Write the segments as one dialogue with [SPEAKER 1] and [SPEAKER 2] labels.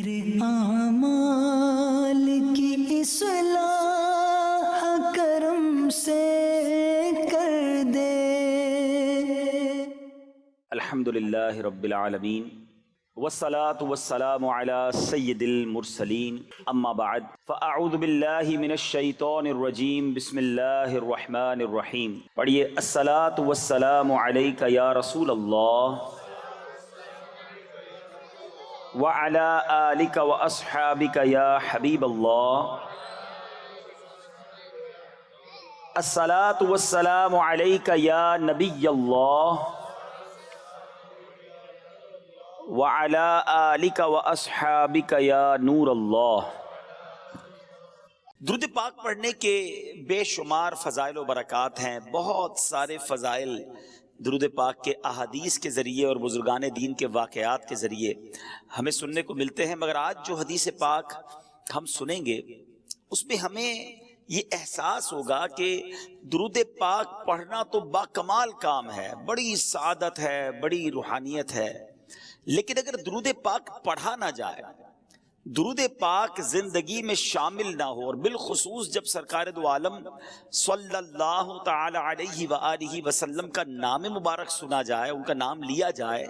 [SPEAKER 1] میرے اعمال کی اصلاح کرم سے کر دے۔
[SPEAKER 2] الحمدللہ رب العالمین والصلاة والسلام على سید المرسلین اما بعد فاعوذ باللہ من الشیطان الرجیم بسم اللہ الرحمن الرحیم۔ پڑھیے الصلاة والسلام علیک یا رسول اللہ وعلى آلک واصحابک یا حبیب اللہ۔ الصلاة والسلام علیک یا نبی اللہ وعلی آلک واصحابک یا نور اللہ۔ درود پاک پڑھنے کے بے شمار فضائل و برکات ہیں، بہت سارے فضائل درود پاک کے احادیث کے ذریعے اور بزرگان دین کے واقعات کے ذریعے ہمیں سننے کو ملتے ہیں، مگر آج جو حدیث پاک ہم سنیں گے اس میں ہمیں یہ احساس ہوگا کہ درود پاک پڑھنا تو باکمال کام ہے، بڑی سعادت ہے، بڑی روحانیت ہے، لیکن اگر درود پاک پڑھا نہ جائے، درود پاک زندگی میں شامل نہ ہو، اور بالخصوص جب سرکار دو عالم صلی اللہ تعالی علیہ وآلہ وسلم کا نام مبارک سنا جائے، ان کا نام لیا جائے،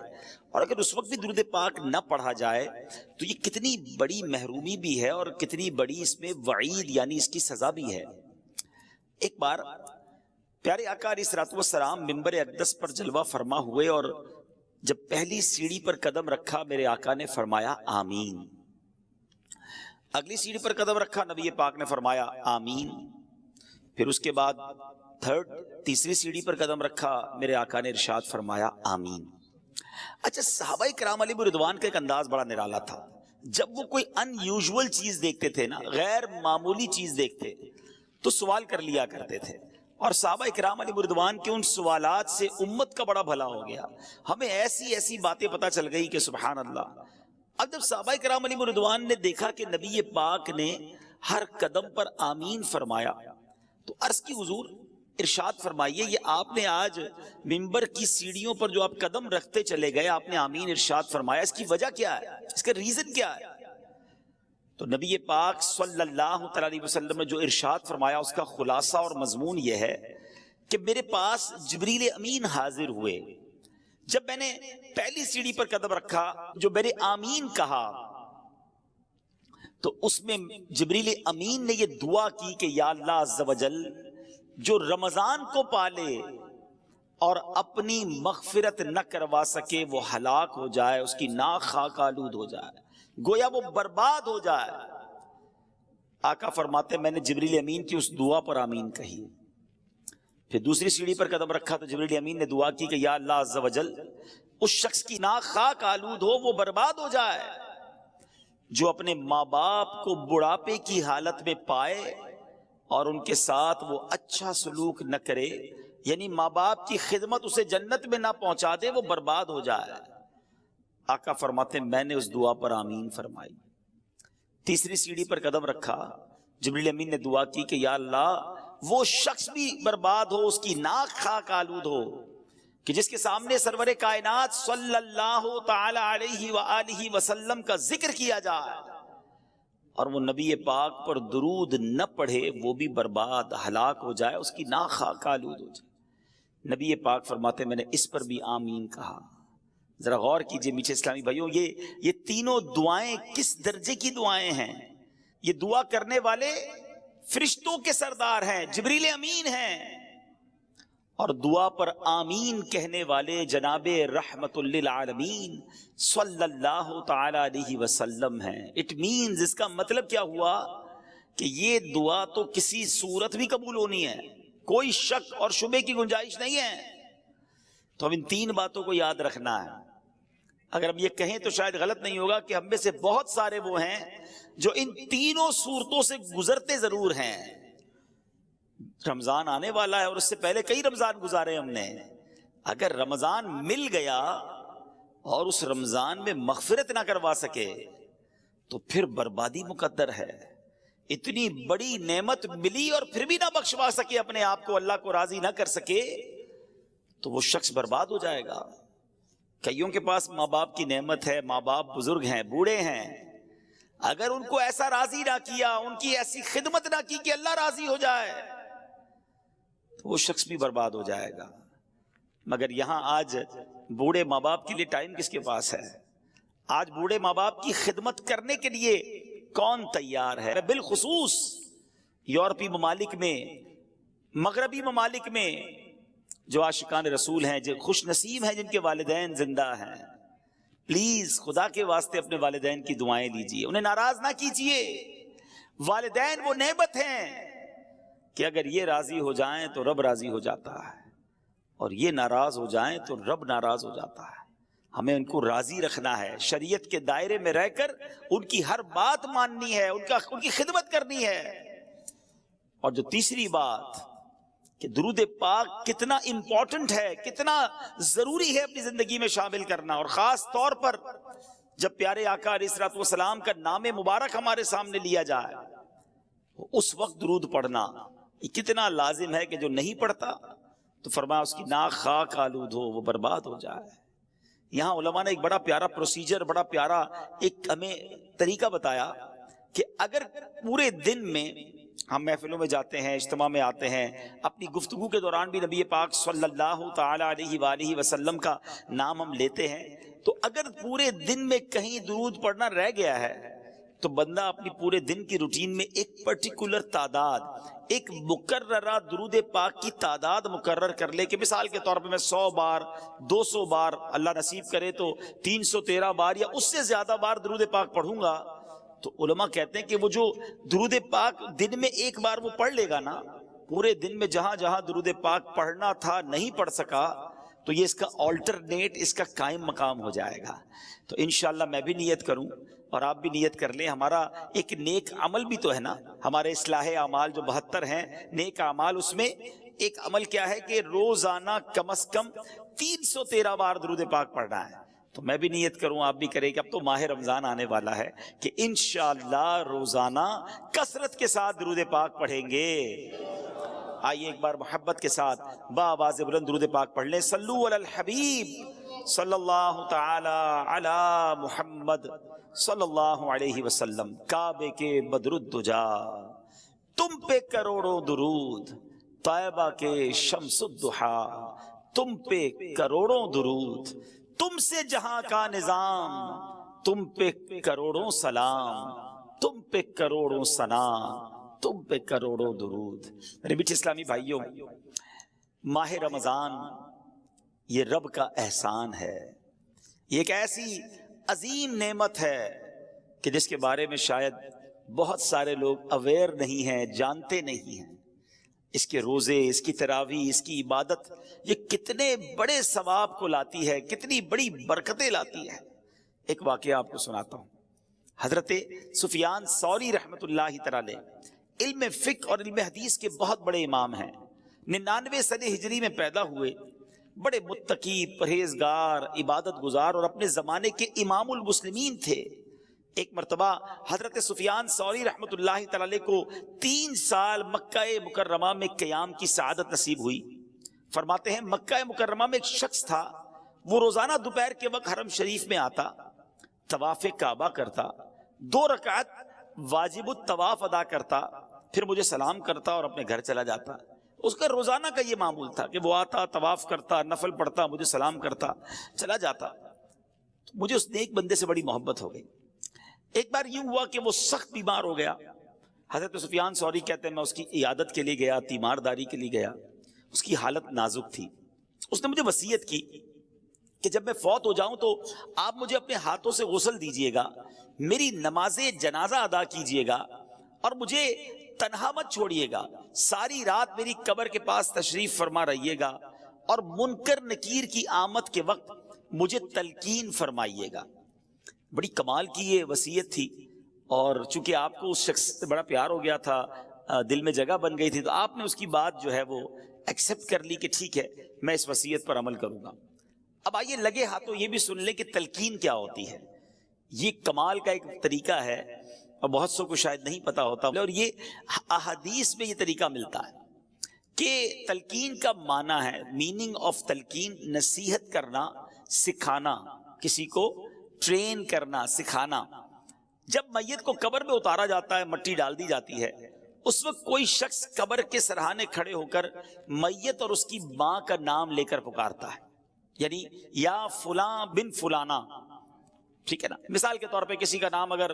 [SPEAKER 2] اور اگر اس وقت بھی درود پاک نہ پڑھا جائے تو یہ کتنی بڑی محرومی بھی ہے اور کتنی بڑی اس میں وعید یعنی اس کی سزا بھی ہے۔ ایک بار پیارے آقا علیہ الصلوۃ والسلام منبر اقدس پر جلوہ فرما ہوئے، اور جب پہلی سیڑھی پر قدم رکھا میرے آقا نے فرمایا آمین، اگلی سیڑھی پر قدم رکھا نبی پاک نے فرمایا آمین، پھر اس کے بعد تیسری سیڑھی پر قدم رکھا میرے آقا نے ارشاد فرمایا آمین۔ اچھا، صحابہ کرام علیہم رضوان کا ایک انداز بڑا نرالا تھا، جب وہ کوئی ان یوزول چیز دیکھتے تھے نا، غیر معمولی چیز دیکھتے تو سوال کر لیا کرتے تھے، اور صحابہ کرام علیہ رضوان کے ان سوالات سے امت کا بڑا بھلا ہو گیا، ہمیں ایسی ایسی باتیں پتہ چل گئی کہ سبحان اللہ۔ اب جب صحابہ کرام علیہ رضوان نے دیکھا کہ نبی پاک نے ہر قدم پر آمین فرمایا تو عرض کی حضور ارشاد فرمائیے، یہ آپ نے آج منبر کی سیڑھیوں پر جو آپ قدم رکھتے چلے گئے، آپ نے آمین ارشاد فرمایا، اس کی وجہ کیا ہے، اس کا ریزن کیا ہے؟ تو نبی پاک صلی اللہ علیہ وسلم نے جو ارشاد فرمایا اس کا خلاصہ اور مضمون یہ ہے کہ میرے پاس جبریل امین حاضر ہوئے، جب میں نے پہلی سیڑھی پر قدم رکھا، جو میں نے آمین کہا تو اس میں جبریل امین نے یہ دعا کی کہ یا اللہ عز و جل، جو رمضان کو پالے اور اپنی مغفرت نہ کروا سکے وہ ہلاک ہو جائے، اس کی ناک خاک آلود ہو جائے، گویا وہ برباد ہو جائے۔ آقا فرماتے میں نے جبریل امین کی اس دعا پر آمین کہی، پھر دوسری سیڑھی پر قدم رکھا تو جبریل امین نے دعا کی کہ یا اللہ عز و جل، اس شخص کی ناک خاک آلود ہو، وہ برباد ہو جائے جو اپنے ماں باپ کو بڑھاپے کی حالت میں پائے اور ان کے ساتھ وہ اچھا سلوک نہ کرے، یعنی ماں باپ کی خدمت اسے جنت میں نہ پہنچا دے، وہ برباد ہو جائے۔ آقا فرماتے میں نے اس دعا پر آمین فرمائی، تیسری سیڑھی پر قدم رکھا، جبریل امین نے دعا کی کہ یا اللہ، وہ شخص بھی برباد ہو، اس کی ناک خاک آلود ہو کہ جس کے سامنے سرور کائنات صلی اللہ تعالی علیہ وآلہ وسلم کا ذکر کیا جائے اور وہ نبی پاک پر درود نہ پڑھے، وہ بھی برباد ہلاک ہو جائے، اس کی ناک خاک آلود ہو جائے۔ نبی پاک فرماتے میں نے اس پر بھی آمین کہا۔ ذرا غور کیجئے میٹھے اسلامی بھائیوں، یہ تینوں دعائیں کس درجے کی دعائیں ہیں؟ یہ دعا کرنے والے فرشتوں کے سردار ہیں، جبریل امین ہیں، اور دعا پر آمین کہنے والے جناب رحمت للعالمین صلی اللہ تعالی علیہ وسلم ہیں۔ اٹ مینز، اس کا مطلب کیا ہوا کہ یہ دعا تو کسی صورت بھی قبول ہونی ہے، کوئی شک اور شبے کی گنجائش نہیں ہے۔ تو ہم ان تین باتوں کو یاد رکھنا ہے۔ اگر ہم یہ کہیں تو شاید غلط نہیں ہوگا کہ ہم میں سے بہت سارے وہ ہیں جو ان تینوں صورتوں سے گزرتے ضرور ہیں۔ رمضان آنے والا ہے اور اس سے پہلے کئی رمضان گزارے ہم نے، اگر رمضان مل گیا اور اس رمضان میں مغفرت نہ کروا سکے تو پھر بربادی مقدر ہے۔ اتنی بڑی نعمت ملی اور پھر بھی نہ بخشوا سکے اپنے آپ کو، اللہ کو راضی نہ کر سکے، تو وہ شخص برباد ہو جائے گا۔ کئیوں کے پاس ماں باپ کی نعمت ہے، ماں باپ بزرگ ہیں، بوڑھے ہیں، اگر ان کو ایسا راضی نہ کیا، ان کی ایسی خدمت نہ کی کہ اللہ راضی ہو جائے، تو وہ شخص بھی برباد ہو جائے گا۔ مگر یہاں آج بوڑھے ماں باپ کے لیے ٹائم کس کے پاس ہے؟ آج بوڑھے ماں باپ کی خدمت کرنے کے لیے کون تیار ہے؟ بالخصوص یورپی ممالک میں، مغربی ممالک میں جو عاشقان رسول ہیں، جو خوش نصیب ہیں جن کے والدین زندہ ہیں، پلیز خدا کے واسطے اپنے والدین کی دعائیں لیجئے، انہیں ناراض نہ کیجئے۔ والدین وہ نعمت ہیں کہ اگر یہ راضی ہو جائیں تو رب راضی ہو جاتا ہے، اور یہ ناراض ہو جائیں تو رب ناراض ہو جاتا ہے۔ ہمیں ان کو راضی رکھنا ہے، شریعت کے دائرے میں رہ کر ان کی ہر بات ماننی ہے، ان کی خدمت کرنی ہے۔ اور جو تیسری بات کہ درود پاک کتنا امپورٹنٹ ہے، کتنا ضروری ہے اپنی زندگی میں شامل کرنا، اور خاص طور پر جب پیارے آقا علیہ الصلوۃ والسلام کا نام مبارک ہمارے سامنے لیا جائے، اس وقت درود پڑھنا یہ کتنا لازم ہے کہ جو نہیں پڑھتا تو فرمایا اس کی ناک خاک آلود ہو، وہ برباد ہو جائے۔ یہاں علماء نے ایک بڑا پیارا پروسیجر، بڑا پیارا ایک ہمیں طریقہ بتایا کہ اگر پورے دن میں ہم محفلوں میں جاتے ہیں، اجتماع میں آتے ہیں، اپنی گفتگو کے دوران بھی نبی پاک صلی اللہ تعالی علیہ وآلہ وسلم کا نام ہم لیتے ہیں، تو اگر پورے دن میں کہیں درود پڑھنا رہ گیا ہے تو بندہ اپنی پورے دن کی روٹین میں ایک پرٹیکولر تعداد، ایک مقررہ درود پاک کی تعداد مقرر کر لے کہ مثال کے طور پہ میں 100 بار 200 بار، اللہ نصیب کرے تو 313 بار یا اس سے زیادہ بار درود پاک پڑھوں گا، تو علماء کہتے ہیں کہ وہ جو درود پاک دن میں ایک بار وہ پڑھ لے گا نا، پورے دن میں جہاں جہاں درود پاک پڑھنا تھا نہیں پڑھ سکا، تو یہ اس کا آلٹرنیٹ، اس کا قائم مقام ہو جائے گا۔ تو انشاءاللہ میں بھی نیت کروں اور آپ بھی نیت کر لیں۔ ہمارا ایک نیک عمل بھی تو ہے نا، ہمارے اصلاح اعمال جو 72 ہیں نیک اعمال، اس میں ایک عمل کیا ہے کہ روزانہ کم از کم 313 بار درود پاک پڑھنا ہے۔ تو میں بھی نیت کروں، آپ بھی کریں کہ اب تو ماہ رمضان آنے والا ہے کہ انشاءاللہ روزانہ کثرت کے ساتھ درود پاک پڑھیں گے۔ آئیے ایک بار محبت کے ساتھ بآواز بلند درود پاک پڑھ لیں۔ صلو علی الحبیب صلی اللہ تعالی علی محمد صلی اللہ علیہ وسلم۔ کعبے کے بدر الدجا تم پہ کروڑوں درود، طیبہ کے شمس الضحا تم پہ کروڑوں درود، تم سے جہاں کا نظام تم پہ کروڑوں سلام، تم پہ کروڑوں ثنا، تم پہ کروڑوں درود۔ میرے میٹھے اسلامی بھائیوں، ماہ رمضان یہ رب کا احسان ہے، یہ ایک ایسی عظیم نعمت ہے کہ جس کے بارے میں شاید بہت سارے لوگ اویئر نہیں ہیں، جانتے نہیں ہیں۔ اس کے روزے، اس کی تراویح، اس کی عبادت یہ کتنے بڑے ثواب کو لاتی ہے، کتنی بڑی برکتیں لاتی ہے۔ ایک واقعہ آپ کو سناتا ہوں۔ حضرت سفیان ثوری رحمۃ اللہ تعالی علم فقہ اور علم حدیث کے بہت بڑے امام ہیں، 99 صدی ہجری میں پیدا ہوئے، بڑے متقی، پرہیزگار، عبادت گزار اور اپنے زمانے کے امام المسلمین تھے۔ ایک مرتبہ حضرت سفیان ثوری رحمۃ اللہ تعالی کو 3 سال مکہ مکرمہ میں قیام کی سعادت نصیب ہوئی۔ فرماتے ہیں مکہ مکرمہ میں ایک شخص تھا، وہ روزانہ دوپہر کے وقت حرم شریف میں آتا، طواف کعبہ کرتا، 2 رکعت واجب الطواف ادا کرتا، پھر مجھے سلام کرتا اور اپنے گھر چلا جاتا۔ اس کا روزانہ کا یہ معمول تھا کہ وہ آتا، طواف کرتا، نفل پڑھتا، مجھے سلام کرتا، چلا جاتا۔ مجھے اس نیک بندے سے بڑی محبت ہو گئی۔ ایک بار یوں ہوا کہ وہ سخت بیمار ہو گیا۔ حضرت سفیان ثوری کہتے ہیں میں اس کی عیادت کے لیے گیا، تیمارداری کے لیے گیا، اس کی حالت نازک تھی۔ اس نے مجھے وصیت کی کہ جب میں فوت ہو جاؤں تو آپ مجھے اپنے ہاتھوں سے غسل دیجئے گا، میری نماز جنازہ ادا کیجئے گا اور مجھے تنہا مت چھوڑیے گا، ساری رات میری قبر کے پاس تشریف فرما رہیے گا اور منکر نکیر کی آمد کے وقت مجھے تلقین فرمائیے گا۔ بڑی کمال کی یہ وصیت تھی، اور چونکہ آپ کو اس شخص سے بڑا پیار ہو گیا تھا، دل میں جگہ بن گئی تھی، تو آپ نے اس کی بات جو ہے وہ ایکسپٹ کر لی کہ ٹھیک ہے میں اس وصیت پر عمل کروں گا۔ اب آئیے لگے ہاتھوں یہ بھی سن لیں کہ تلقین کیا ہوتی ہے۔ یہ کمال کا ایک طریقہ ہے اور بہت سو کو شاید نہیں پتا ہوتا، اور یہ احادیث میں یہ طریقہ ملتا ہے کہ تلقین کا معنی ہے، میننگ آف تلقین نصیحت کرنا، سکھانا، کسی کو ٹرین کرنا، سکھانا۔ جب میت کو قبر میں اتارا جاتا ہے، مٹی ڈال دی جاتی ہے، اس وقت کوئی شخص قبر کے سرہانے کھڑے ہو کر میت اور اس کی ماں کا نام لے کر پکارتا ہے، یعنی یا فلاں بن فلانا، ٹھیک ہے نا. مثال کے طور پہ کسی کا نام اگر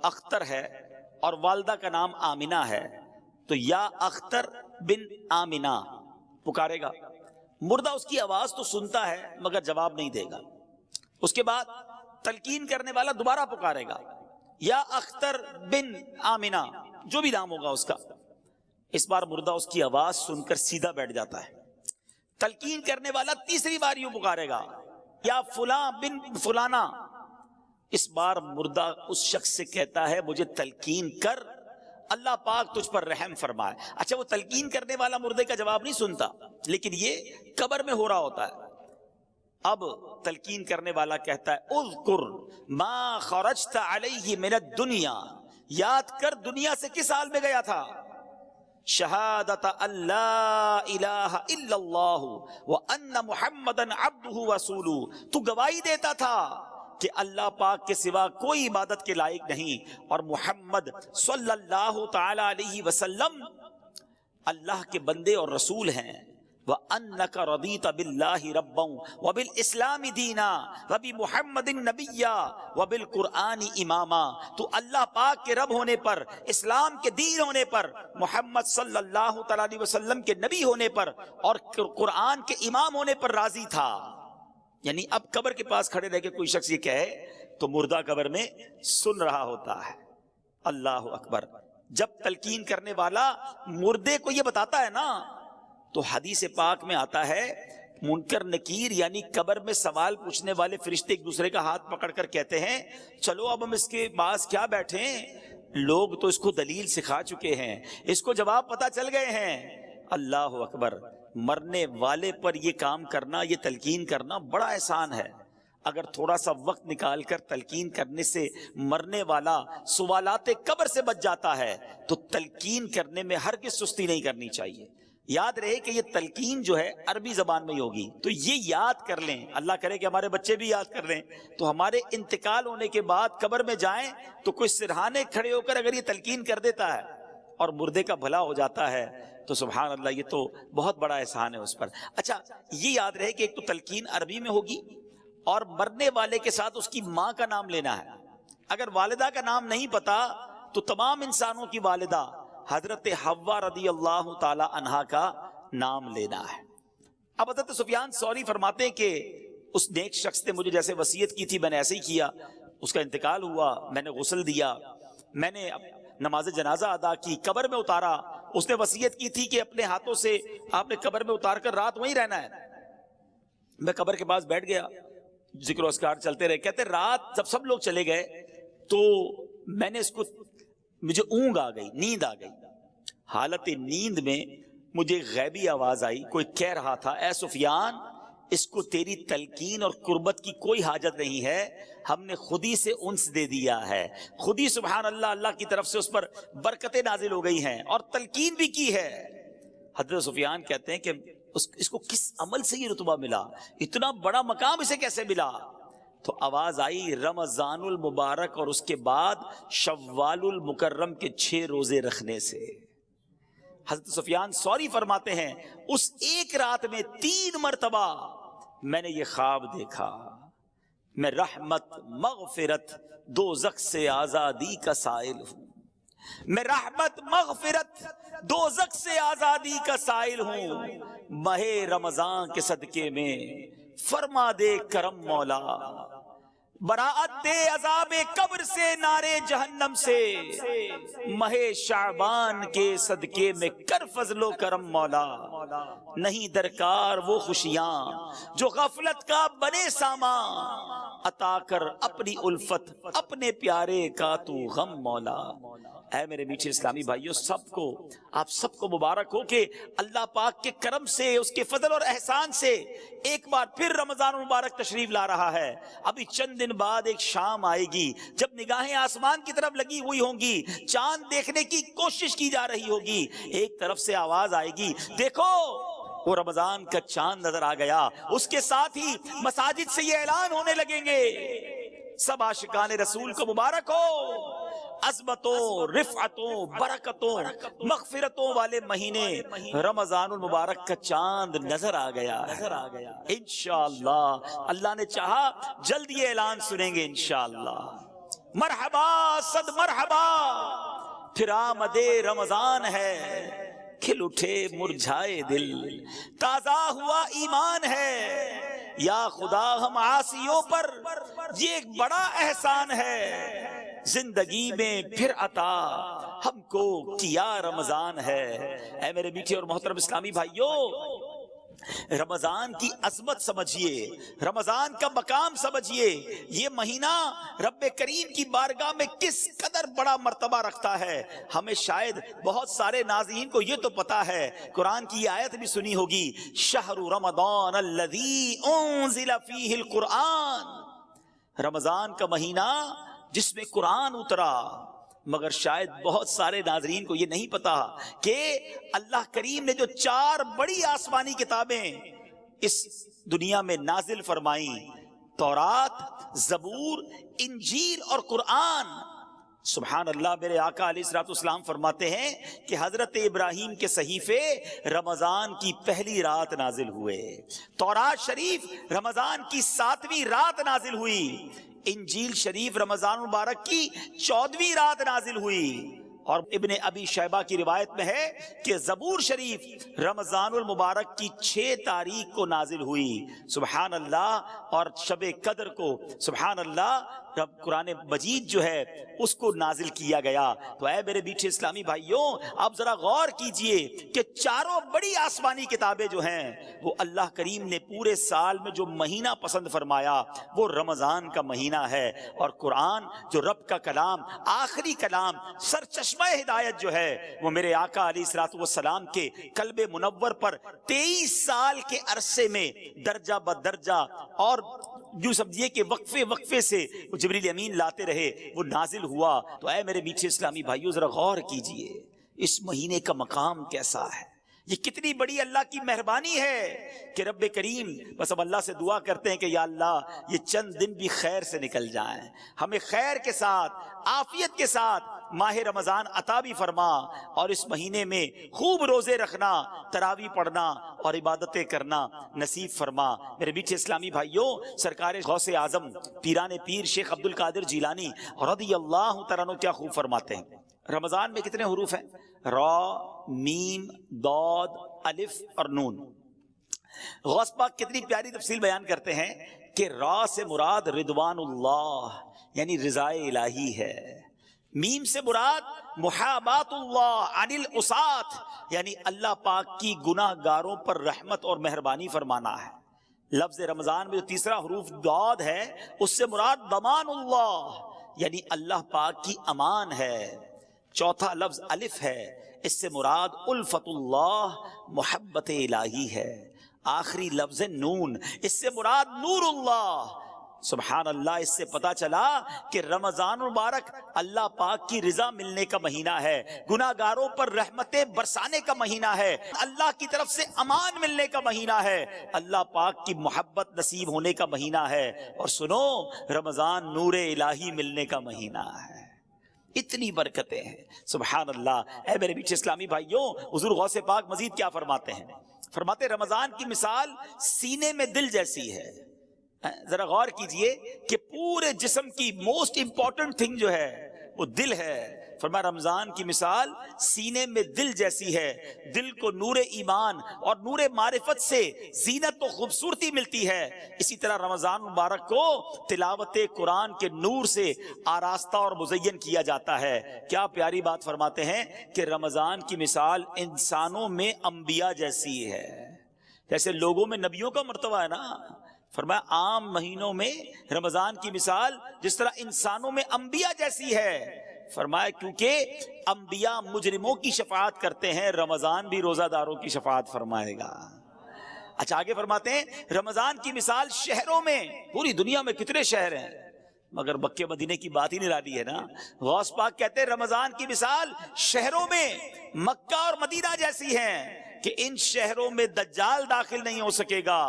[SPEAKER 2] اختر ہے اور والدہ کا نام آمنہ ہے تو یا اختر بن آمنہ پکارے گا. مردہ اس کی آواز تو سنتا ہے مگر جواب نہیں دے گا. اس کے بعد تلقین کرنے والا دوبارہ پکارے گا، یا اختر بن آمنہ، جو بھی نام ہوگا اس کا. اس بار مردہ اس کی آواز سن کر سیدھا بیٹھ جاتا ہے. تلقین کرنے والا تیسری بار یوں پکارے گا، یا فلاں بن فلانا. اس بار مردہ اس شخص سے کہتا ہے مجھے تلقین کر، اللہ پاک تجھ پر رحم فرمائے. اچھا، وہ تلقین کرنے والا مردے کا جواب نہیں سنتا، لیکن یہ قبر میں ہو رہا ہوتا ہے. اب تلقین کرنے والا کہتا ہے اذکر ما خرجت علیہ من الدنیا، یاد کر دنیا سے کس حال میں گیا تھا. شہادت اللہ الہ الا اللہ وان محمدا عبدہ ورسولہ، تو گواہی دیتا تھا کہ اللہ پاک کے سوا کوئی عبادت کے لائق نہیں اور محمد صلی اللہ تعالی علیہ وسلم اللہ کے بندے اور رسول ہیں. وَأَنَّكَ رَضِيتَ بِاللَّهِ رَبًّا وَبِالْإِسْلَامِ دِينًا وَبِمُحَمَّدٍ نَبِيًّا وَبِالْقُرْآنِ إِمَامًا. تو اللہ پاک کے رب ہونے پر، اسلام کے دین ہونے پر، محمد صلی اللہ تعالی علیہ وسلم کے نبی ہونے پر اور قرآن کے امام ہونے پر راضی تھا. یعنی اب قبر کے پاس کھڑے رہ کے کوئی شخص یہ کہے تو مردہ قبر میں سن رہا ہوتا ہے. اللہ اکبر. جب تلقین کرنے والا مردے کو یہ بتاتا ہے نا تو حدیث پاک میں آتا ہے منکر نکیر یعنی قبر میں سوال پوچھنے والے فرشتے ایک دوسرے کا ہاتھ پکڑ کر کہتے ہیں چلو اب ہم اس کے پاس کیا بیٹھیں، لوگ تو اس کو دلیل سکھا چکے ہیں، اس کو جواب پتا چل گئے ہیں. اللہ اکبر. مرنے والے پر یہ کام کرنا، یہ تلقین کرنا بڑا احسان ہے. اگر تھوڑا سا وقت نکال کر تلقین کرنے سے مرنے والا سوالات قبر سے بچ جاتا ہے تو تلقین کرنے میں ہرگز سستی نہیں کرنی چاہیے. یاد رہے کہ یہ تلقین جو ہے عربی زبان میں ہی ہوگی، تو یہ یاد کر لیں. اللہ کرے کہ ہمارے بچے بھی یاد کر لیں تو ہمارے انتقال ہونے کے بعد قبر میں جائیں تو کوئی سرہانے کھڑے ہو کر اگر یہ تلقین کر دیتا ہے اور مردے کا بھلا ہو جاتا ہے تو سبحان اللہ، یہ تو بہت بڑا احسان ہے اس پر. اچھا، یہ یاد رہے کہ ایک تو تلقین عربی میں ہوگی اور مرنے والے کے ساتھ اس کی ماں کا نام لینا ہے. اگر والدہ کا نام نہیں پتا تو تمام انسانوں کی والدہ حضرت حوا رضی اللہ تعالی عنہا کا نام لینا ہے. اب حضرت سفیان ثوری فرماتے ہیں کہ اس نیک شخص نے مجھے جیسے وصیت کی تھی میں نے ایسے ہی کیا. اس کا انتقال ہوا، میں نے غسل دیا، میں نے نماز جنازہ ادا کی، قبر میں اتارا. اس نے وصیت کی تھی کہ اپنے ہاتھوں سے آپ نے قبر میں اتار کر رات وہیں رہنا ہے. میں قبر کے پاس بیٹھ گیا، ذکر و اذکار چلتے رہے. کہتے رات جب سب لوگ چلے گئے تو میں نے اس کو، مجھے اونگ آ گئی، نیند آ گئی. حالت نیند میں مجھے غیبی آواز آئی، کوئی کہہ رہا تھا اے سفیان، اس کو تیری تلقین اور قربت کی کوئی حاجت نہیں ہے، ہم نے خود ہی سے انس دے دیا ہے، خود ہی سبحان اللہ اللہ کی طرف سے اس پر برکتیں نازل ہو گئی ہیں اور تلقین بھی کی ہے. حضرت سفیان کہتے ہیں کہ اس کو کس عمل سے یہ رتبہ ملا، اتنا بڑا مقام اسے کیسے ملا؟ تو آواز آئی رمضان المبارک اور اس کے بعد شوال المکرم کے 6 روزے رکھنے سے. حضرت سفیان ثوری فرماتے ہیں اس ایک رات میں 3 مرتبہ میں نے یہ خواب دیکھا، میں رحمت مغفرت دوزخ سے آزادی کا سائل ہوں، میں رحمت مغفرت دوزخ سے آزادی کا سائل ہوں، ماہ رمضان کے صدقے میں فرما دے کرم مولا، براعت دے عذاب قبر سے، نارے جہنم سے، ماہ شعبان کے صدقے میں کر فضل و کرم مولا. نہیں درکار وہ خوشیاں جو غفلت کا بنے سامان، عطا کر اپنی الفت اپنے پیارے کا تو غم مولا. اے میرے میٹھے اسلامی بھائیوں، سب کو، آپ سب کو مبارک ہو کہ اللہ پاک کے کرم سے، اس کے فضل اور احسان سے ایک بار پھر رمضان مبارک تشریف لا رہا ہے. ابھی چند دن بعد ایک شام آئے گی جب نگاہیں آسمان کی طرف لگی ہوئی ہوں گی، چاند دیکھنے کی کوشش کی جا رہی ہوگی، ایک طرف سے آواز آئے گی دیکھو وہ رمضان کا چاند نظر آ گیا. اس کے ساتھ ہی مساجد سے یہ اعلان ہونے لگیں گے سب عاشقان رسول کو مبارک ہو، عظمتوں، رفعتوں، برکتوں، مغفرتوں والے مہینے رمضان المبارک کا چاند نظر آ گیا انشاءاللہ اللہ نے چاہا جلد یہ اعلان سنیں گے انشاءاللہ۔ مرحبا صد مرحبا، پھر آمد رمضان ہے، کھل اٹھے مرجھائے دل، تازہ ہوا ایمان ہے، یا خدا ہم عاصیوں پر یہ ایک بڑا احسان ہے، زندگی میں پھر عطا ہم کو کیا رمضان ہے۔ اے میرے میٹھے اور محترم اسلامی بھائیوں، رمضان کی عظمت سمجھیے، رمضان کا مقام سمجھیے، یہ مہینہ رب کریم کی بارگاہ میں کس قدر بڑا مرتبہ رکھتا ہے۔ ہمیں شاید بہت سارے ناظرین کو یہ تو پتا ہے، قرآن کی یہ آیت بھی سنی ہوگی، شہر رمضان الذی انزل فیہ القرآن، رمضان کا مہینہ جس میں قرآن اترا۔ مگر شاید بہت سارے ناظرین کو یہ نہیں پتا کہ اللہ کریم نے جو 4 بڑی آسمانی کتابیں اس دنیا میں نازل فرمائیں، تورات، زبور، انجیل اور قرآن، سبحان اللہ، میرے آقا علیہ الصلوۃ والسلام فرماتے ہیں کہ حضرت ابراہیم کے صحیفے رمضان کی پہلی رات نازل ہوئے، تورات شریف رمضان کی 7ویں رات نازل ہوئی، انجیل شریف رمضان مبارک کی 14ویں رات نازل ہوئی، اور ابن ابی شیبہ کی روایت میں ہے کہ زبور شریف رمضان المبارک کی 6 تاریخ کو نازل ہوئی، سبحان اللہ، اور شب قدر کو سبحان اللہ رب قرآن مجید جو ہے اس کو نازل کیا گیا۔ تو اے میرے میٹھے اسلامی بھائیوں، آپ ذرا غور کیجئے کہ 4 بڑی آسمانی کتابیں جو ہیں وہ اللہ کریم نے پورے سال میں جو مہینہ پسند فرمایا وہ رمضان کا مہینہ ہے، اور قرآن جو رب کا کلام، آخری کلام، سرچشمہ ہدایت جو ہے وہ میرے آقا علیہ الصلوۃ والسلام کے قلب منور پر 23 سال کے عرصے میں درجہ بدرجہ اور جو سمجھیے کہ وقفے سے وہ جبریل امین لاتے رہے، وہ نازل ہوا۔ تو اے میرے میٹھے اسلامی بھائیوں، ذرا غور کیجئے اس مہینے کا مقام کیسا ہے، یہ کتنی بڑی اللہ کی مہربانی ہے کہ رب کریم، بس اب اللہ سے دعا کرتے ہیں کہ یا اللہ یہ چند دن بھی خیر سے نکل جائیں، ہمیں خیر کے ساتھ، عافیت کے ساتھ ماہ رمضان عطا بھی فرما، اور اس مہینے میں خوب روزے رکھنا، تراویح پڑھنا اور عبادتیں کرنا نصیب فرما۔ میرے میٹھے اسلامی بھائیوں، سرکار غوث اعظم پیران پیر شیخ عبد القادر جیلانی رضی اللہ تعالیٰ عنہ کیا خوب فرماتے ہیں۔ رمضان میں کتنے حروف ہیں؟ را، میم، ضاد، الف اور نون۔ غوث پاک کتنی پیاری تفصیل بیان کرتے ہیں کہ را سے مراد رضوان اللہ یعنی رضا الہی ہے، میم سے مراد محابات اللہ عن العصاة یعنی اللہ پاک کی گناہ گاروں پر رحمت اور مہربانی فرمانا ہے۔ لفظ رمضان میں جو تیسرا حروف ضاد ہے اس سے مراد ضمان اللہ یعنی اللہ پاک کی امان ہے۔ چوتھا لفظ الف ہے، اس سے مراد الفت اللہ محبت الہی ہے۔ آخری لفظ نون، اس سے مراد نور اللہ۔ سبحان اللہ، اس سے پتا چلا کہ رمضان مبارک اللہ پاک کی رضا ملنے کا مہینہ ہے، گناہ گاروں پر رحمتیں برسانے کا مہینہ ہے، اللہ کی طرف سے امان ملنے کا مہینہ ہے، اللہ پاک کی محبت نصیب ہونے کا مہینہ ہے، اور سنو رمضان نور الہی ملنے کا مہینہ ہے۔ اتنی برکتیں ہیں، سبحان اللہ۔ اے میرے میٹھے اسلامی بھائیوں، حضور غوث پاک مزید کیا فرماتے ہیں؟ فرماتے رمضان کی مثال سینے میں دل جیسی ہے۔ ذرا غور کیجئے کہ پورے جسم کی موسٹ امپورٹنٹ تھنگ جو ہے وہ دل ہے۔ فرمایا رمضان کی مثال سینے میں دل جیسی ہے، دل کو نور ایمان اور نور معرفت سے زینت و خوبصورتی ملتی ہے، اسی طرح رمضان مبارک کو تلاوت قرآن کے نور سے آراستہ اور مزین کیا جاتا ہے۔ کیا پیاری بات فرماتے ہیں کہ رمضان کی مثال انسانوں میں انبیاء جیسی ہے، جیسے لوگوں میں نبیوں کا مرتبہ ہے نا۔ فرمایا عام مہینوں میں رمضان کی مثال جس طرح انسانوں میں انبیاء جیسی ہے۔ فرمایا کیونکہ انبیاء مجرموں کی شفاعت کرتے ہیں، رمضان بھی روزہ داروں کی شفاعت فرمائے گا۔ اچھا آگے فرماتے ہیں رمضان کی مثال شہروں میں، پوری دنیا میں کتنے شہر ہیں مگر مکہ مدینے کی بات ہی نہیں ڈالی ہے نا۔ غوث پاک کہتے ہیں رمضان کی مثال شہروں میں مکہ اور مدینہ جیسی ہیں کہ ان شہروں میں دجال داخل نہیں ہو سکے گا،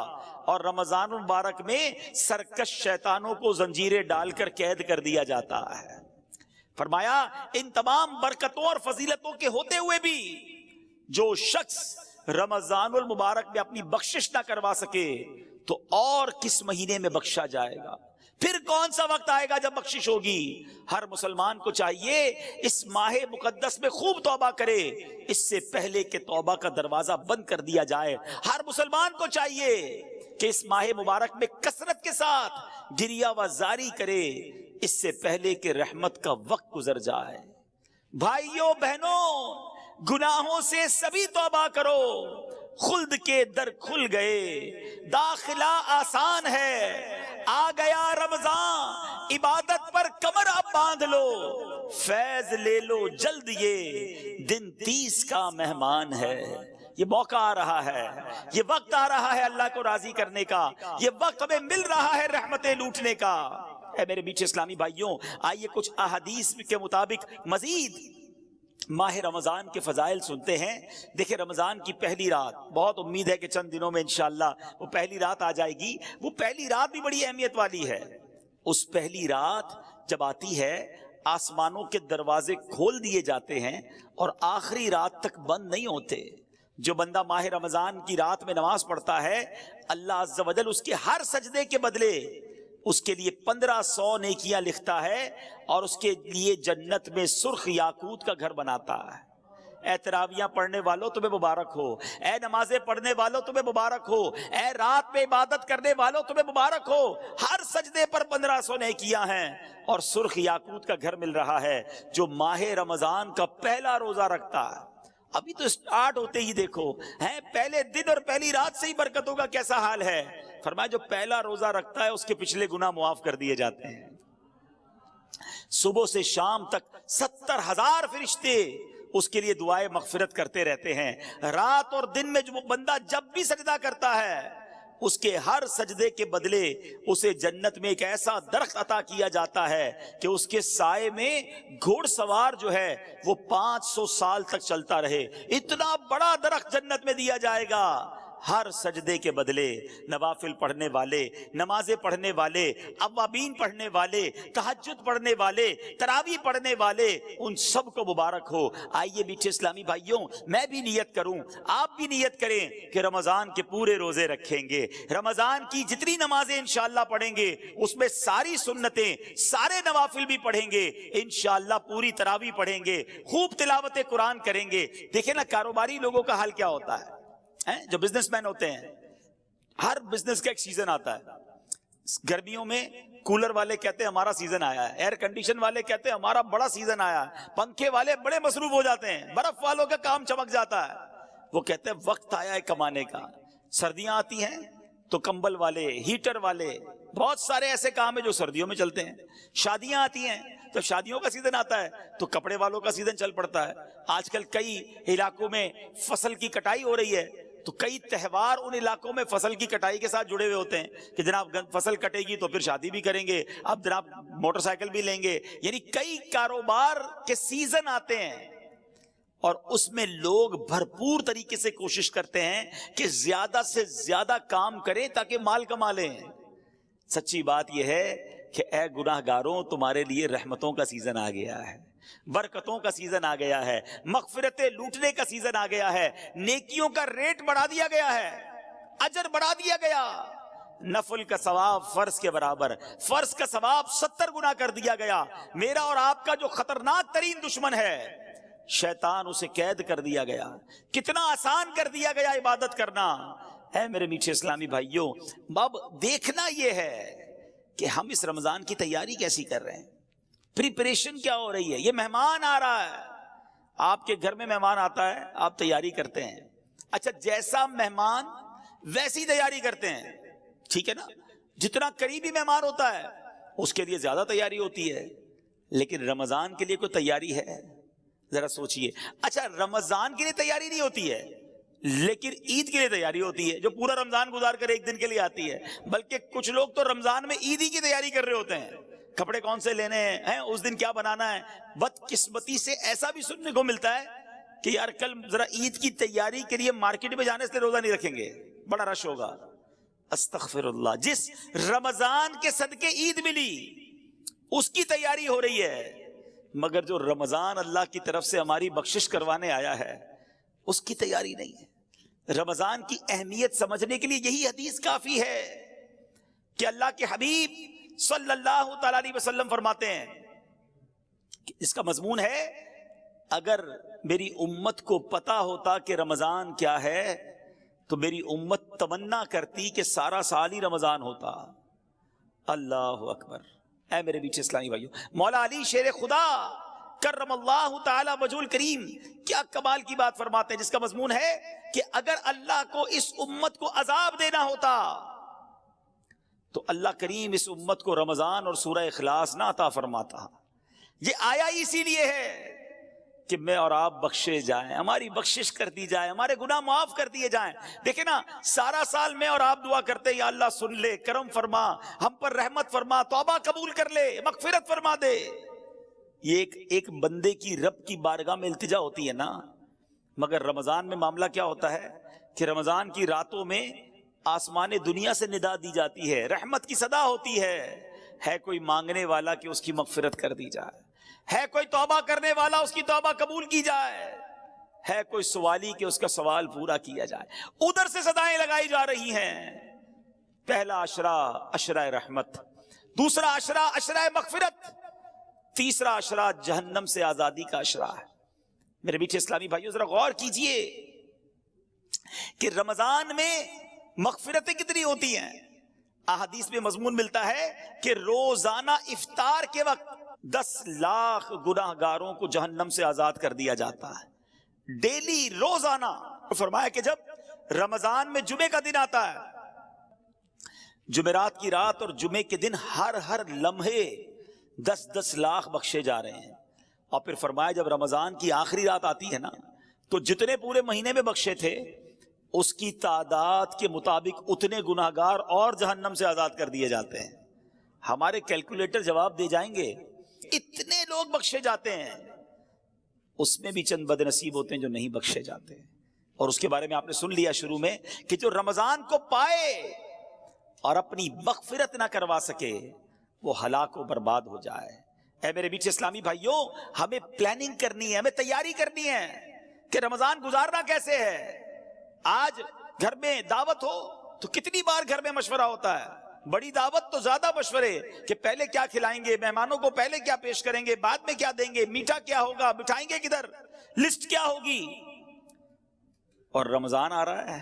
[SPEAKER 2] اور رمضان مبارک میں سرکش شیطانوں کو زنجیریں ڈال کر قید کر دیا جاتا ہے۔ فرمایا ان تمام برکتوں اور فضیلتوں کے ہوتے ہوئے بھی جو شخص رمضان المبارک میں اپنی بخشش نہ کروا سکے تو اور کس مہینے میں بخشا جائے گا؟ پھر کون سا وقت آئے گا جب بخشش ہوگی؟ ہر مسلمان کو چاہیے اس ماہ مقدس میں خوب توبہ کرے، اس سے پہلے کہ توبہ کا دروازہ بند کر دیا جائے۔ ہر مسلمان کو چاہیے کہ اس ماہ مبارک میں کثرت کے ساتھ گریہ و زاری کرے، اس سے پہلے کہ رحمت کا وقت گزر جائے۔ بھائیوں بہنوں، گناہوں سے سبھی توبہ کرو، خلد کے در کھل گئے، داخلہ آسان ہے، آ گیا رمضان، عبادت پر کمر اب باندھ لو، فیض لے لو جلد، یہ دن 30 کا مہمان ہے۔ یہ موقع آ رہا ہے، یہ وقت آ رہا ہے اللہ کو راضی کرنے کا، یہ وقت ہمیں مل رہا ہے رحمتیں لوٹنے کا۔ اے میرے میٹھے اسلامی بھائیوں، آئیے کچھ احادیث کے مطابق مزید ماہ رمضان کے فضائل سنتے ہیں۔ دیکھیں رمضان کی پہلی رات، بہت امید ہے کہ چند دنوں میں انشاءاللہ وہ پہلی رات آ جائے گی۔ وہ پہلی رات بھی بڑی اہمیت والی ہے۔ اس پہلی رات جب آتی ہے، آسمانوں کے دروازے کھول دیے جاتے ہیں اور آخری رات تک بند نہیں ہوتے۔ جو بندہ ماہ رمضان کی رات میں نماز پڑھتا ہے، اللہ عز و جل اس کے ہر سجدے کے بدلے اس کے لیے 1500 نیکیاں لکھتا ہے، اور اس کے لیے جنت میں سرخ یاقوت کا گھر بناتا ہے۔ اے تراویاں پڑھنے والوں تمہیں مبارک ہو، اے نمازیں پڑھنے والوں تمہیں مبارک ہو، اے رات میں عبادت کرنے والوں تمہیں مبارک ہو۔ ہر سجدے پر 1500 نیکیاں ہیں، اور سرخ یاقوت کا گھر مل رہا ہے۔ جو ماہ رمضان کا پہلا روزہ رکھتا ہے، ابھی تو سٹارٹ ہوتے ہی دیکھو ہیں، پہلے دن اور پہلی رات سے ہی برکتوں کا کیسا حال ہے۔ فرمایا جو پہلا روزہ رکھتا ہے اس کے پچھلے گناہ معاف کر دیے جاتے ہیں۔ صبح سے شام تک 70,000 فرشتے اس کے لیے دعائیں مغفرت کرتے رہتے ہیں۔ رات اور دن میں جو بندہ جب بھی سجدہ کرتا ہے، اس کے ہر سجدے کے بدلے اسے جنت میں ایک ایسا درخت عطا کیا جاتا ہے کہ اس کے سائے میں گھوڑ سوار جو ہے وہ 500 سال تک چلتا رہے۔ اتنا بڑا درخت جنت میں دیا جائے گا۔ ہر سجدے کے بدلے نوافل پڑھنے والے، نمازیں پڑھنے والے، اوابین پڑھنے والے، تہجد پڑھنے والے، تراویح پڑھنے والے، ان سب کو مبارک ہو۔ آئیے میٹھے اسلامی بھائیوں، میں بھی نیت کروں، آپ بھی نیت کریں کہ رمضان کے پورے روزے رکھیں گے، رمضان کی جتنی نمازیں انشاءاللہ پڑھیں گے اس میں ساری سنتیں، سارے نوافل بھی پڑھیں گے، انشاءاللہ پوری تراویح پڑھیں گے، خوب تلاوت قرآن کریں گے۔ دیکھیں نا کاروباری لوگوں کا حال کیا ہوتا ہے، جو بزنس مین ہوتے ہیں، ہر بزنس کا ایک سیزن آتا ہے۔ گرمیوں میں کولر والے کہتے ہیں ہمارا سیزن آیا ہے، ایئر کنڈیشن والے کہتے ہیں ہمارا بڑا سیزن آیا ہے، پنکھے والے بڑے مصروف ہو جاتے ہیں، برف والوں کا کام چمک جاتا ہے، وہ کہتے ہیں وقت آیا ہے کمانے کا۔ سردیاں آتی ہیں تو کمبل والے، ہیٹر والے، بہت سارے ایسے کام ہیں جو سردیوں میں چلتے ہیں۔ شادیاں آتی ہیں تو شادیوں کا سیزن آتا ہے تو کپڑے والوں کا سیزن چل پڑتا ہے۔ آج کل کئی علاقوں میں فصل کی کٹائی ہو رہی ہے تو کئی تہوار ان علاقوں میں فصل کی کٹائی کے ساتھ جڑے ہوئے ہوتے ہیں کہ جناب فصل کٹے گی تو پھر شادی بھی کریں گے، اب جناب موٹر سائیکل بھی لیں گے۔ یعنی کئی کاروبار کے سیزن آتے ہیں اور اس میں لوگ بھرپور طریقے سے کوشش کرتے ہیں کہ زیادہ سے زیادہ کام کریں تاکہ مال کما لیں۔ سچی بات یہ ہے کہ اے گناہگاروں، تمہارے لیے رحمتوں کا سیزن آ گیا ہے، برکتوں کا سیزن آ گیا ہے، مغفرتیں لوٹنے کا سیزن آ گیا ہے، نیکیوں کا ریٹ بڑھا دیا گیا ہے، اجر بڑھا دیا گیا۔ نفل کا ثواب فرض کے برابر، فرض کا ثواب 70 گنا کر دیا گیا۔ میرا اور آپ کا جو خطرناک ترین دشمن ہے شیطان، اسے قید کر دیا گیا۔ کتنا آسان کر دیا گیا عبادت کرنا۔ ہے میرے میٹھے اسلامی بھائیوں، اب دیکھنا یہ ہے کہ ہم اس رمضان کی تیاری کیسی کر رہے ہیں، پریپریشن کیا ہو رہی ہے۔ یہ مہمان آ رہا ہے، آپ کے گھر میں مہمان آتا ہے، آپ تیاری کرتے ہیں۔ اچھا، جیسا مہمان ویسی تیاری کرتے ہیں، ٹھیک ہے نا۔ جتنا قریبی مہمان ہوتا ہے اس کے لیے زیادہ تیاری ہوتی ہے، لیکن رمضان کے لیے کوئی تیاری ہے؟ ذرا سوچئے۔ اچھا، رمضان کے لیے تیاری نہیں ہوتی ہے لیکن عید کے لیے تیاری ہوتی ہے، جو پورا رمضان گزار کر ایک دن کے لیے آتی ہے۔ بلکہ کچھ لوگ تو رمضان میں عید ہی کی تیاری کر رہے ہوتے ہیں، کپڑے کون سے لینے ہیں، اس دن کیا بنانا ہے۔ بدقسمتی سے ایسا بھی سننے کو ملتا ہے کہ یار کل ذرا عید کی تیاری کے لیے مارکیٹ میں جانے سے روزہ نہیں رکھیں گے، بڑا رش ہوگا. استغفر اللہ. جس رمضان کے صدقے عید ملی اس کی تیاری ہو رہی ہے، مگر جو رمضان اللہ کی طرف سے ہماری بخشش کروانے آیا ہے اس کی تیاری نہیں ہے. رمضان کی اہمیت سمجھنے کے لیے یہی حدیث کافی ہے کہ اللہ کے حبیب صلی اللہ تعالی علیہ وسلم فرماتے ہیں کہ اس کا مضمون ہے، اگر میری امت کو پتا ہوتا کہ رمضان کیا ہے تو میری امت تمنا کرتی کہ سارا سال ہی رمضان ہوتا. اللہ اکبر. اے میرے بیچ اسلامی بھائیو، مولا علی شیر خدا کرم اللہ تعالی وجہ کریم کیا کمال کی بات فرماتے ہیں، جس کا مضمون ہے کہ اگر اللہ کو اس امت کو عذاب دینا ہوتا تو اللہ کریم اس امت کو رمضان اور سورہ اخلاص نہ عطا فرماتا. یہ آیا اسی لیے ہے کہ میں اور آپ بخشے جائیں، ہماری بخشش کر دی جائے، ہمارے گناہ معاف کر دیے جائیں. دیکھیں نا، سارا سال میں اور آپ دعا کرتے ہیں یا اللہ سن لے، کرم فرما، ہم پر رحمت فرما، توبہ قبول کر لے، مغفرت فرما دے. یہ ایک بندے کی رب کی بارگاہ میں التجا ہوتی ہے نا. مگر رمضان میں معاملہ کیا ہوتا ہے کہ رمضان کی راتوں میں آسمان دنیا سے ندا دی جاتی ہے، رحمت کی صدا ہوتی ہے کوئی مانگنے والا کہ اس کی مغفرت کر دی جائے، ہے کوئی توبہ کرنے والا اس کی توبہ قبول کی جائے، ہے کوئی سوالی کہ اس کا سوال پورا کیا جائے. ادھر سے صدائیں لگائی جا رہی ہیں. پہلا عشرہ عشرہ رحمت، دوسرا عشرہ عشرہ مغفرت، تیسرا عشرہ جہنم سے آزادی کا عشرہ ہے. میرے میٹھے اسلامی بھائیو ذرا غور کیجئے کہ رمضان میں مغفرتیں کتنی ہوتی ہیں. احادیث میں مضمون ملتا ہے کہ روزانہ افطار کے وقت 10 لاکھ گناہ گاروں کو جہنم سے آزاد کر دیا جاتا ہے، ڈیلی، روزانہ. فرمایا کہ جب رمضان میں جمعے کا دن آتا ہے، جمعرات کی رات اور جمعے کے دن ہر لمحے 10 لاکھ بخشے جا رہے ہیں. اور پھر فرمایا جب رمضان کی آخری رات آتی ہے نا تو جتنے پورے مہینے میں بخشے تھے اس کی تعداد کے مطابق اتنے گناہگار اور جہنم سے آزاد کر دیے جاتے ہیں. ہمارے کیلکولیٹر جواب دے جائیں گے، اتنے لوگ بخشے جاتے ہیں. اس میں بھی چند بد نصیب ہوتے ہیں جو نہیں بخشے جاتے. اور اس کے بارے میں آپ نے سن لیا شروع میں کہ جو رمضان کو پائے اور اپنی مغفرت نہ کروا سکے وہ ہلاک و برباد ہو جائے. اے میرے بیچ اسلامی بھائیوں، ہمیں پلاننگ کرنی ہے، ہمیں تیاری کرنی ہے کہ رمضان گزارنا کیسے ہے. آج گھر میں دعوت ہو تو کتنی بار گھر میں مشورہ ہوتا ہے، بڑی دعوت تو زیادہ مشورے کہ پہلے کیا کھلائیں گے، مہمانوں کو پہلے کیا پیش کریں گے، بعد میں کیا دیں گے، میٹھا کیا ہوگا، بٹھائیں گے کدھر، لسٹ کیا ہوگی. اور رمضان آ رہا ہے،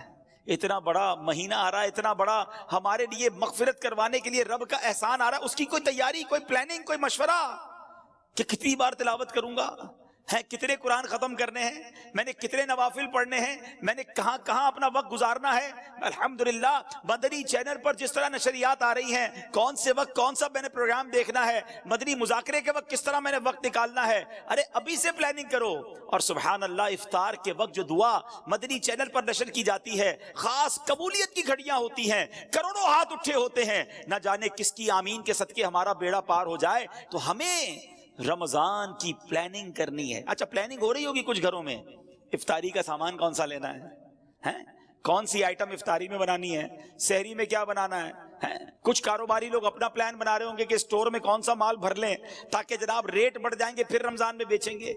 [SPEAKER 2] اتنا بڑا مہینہ آ رہا ہے، اتنا بڑا ہمارے لیے مغفرت کروانے کے لیے رب کا احسان آ رہا ہے. اس کی کوئی تیاری، کوئی پلاننگ، کوئی مشورہ کہ کتنی بار تلاوت کروں گا، کتنے قرآن ختم کرنے ہیں، میں نے کتنے نوافل پڑھنے ہیں، میں نے کہاں کہاں اپنا وقت گزارنا ہے. الحمدللہ مدنی چینل پر جس طرح نشریات آ رہی ہیں، کون سے وقت کون سا میں نے پروگرام دیکھنا ہے، مدنی مذاکرے کے وقت کس طرح میں نے وقت نکالنا ہے. ارے ابھی سے پلاننگ کرو. اور سبحان اللہ، افطار کے وقت جو دعا مدنی چینل پر نشر کی جاتی ہے، خاص قبولیت کی گھڑیاں ہوتی ہیں، کروڑوں ہاتھ اٹھے ہوتے ہیں، نہ جانے کس کی آمین کے صدقے ہمارا بیڑا پار ہو جائے. تو ہمیں رمضان کی پلاننگ کرنی ہے. اچھا، پلاننگ ہو رہی ہوگی کچھ گھروں میں، افطاری کا سامان کون سا لینا ہے، کون سی آئٹم افطاری میں بنانی ہے، سحری میں کیا بنانا ہے. کچھ کاروباری لوگ اپنا پلان بنا رہے ہوں گے کہ اسٹور میں کون سا مال بھر لیں تاکہ جناب ریٹ بڑھ جائیں گے، پھر رمضان میں بیچیں گے.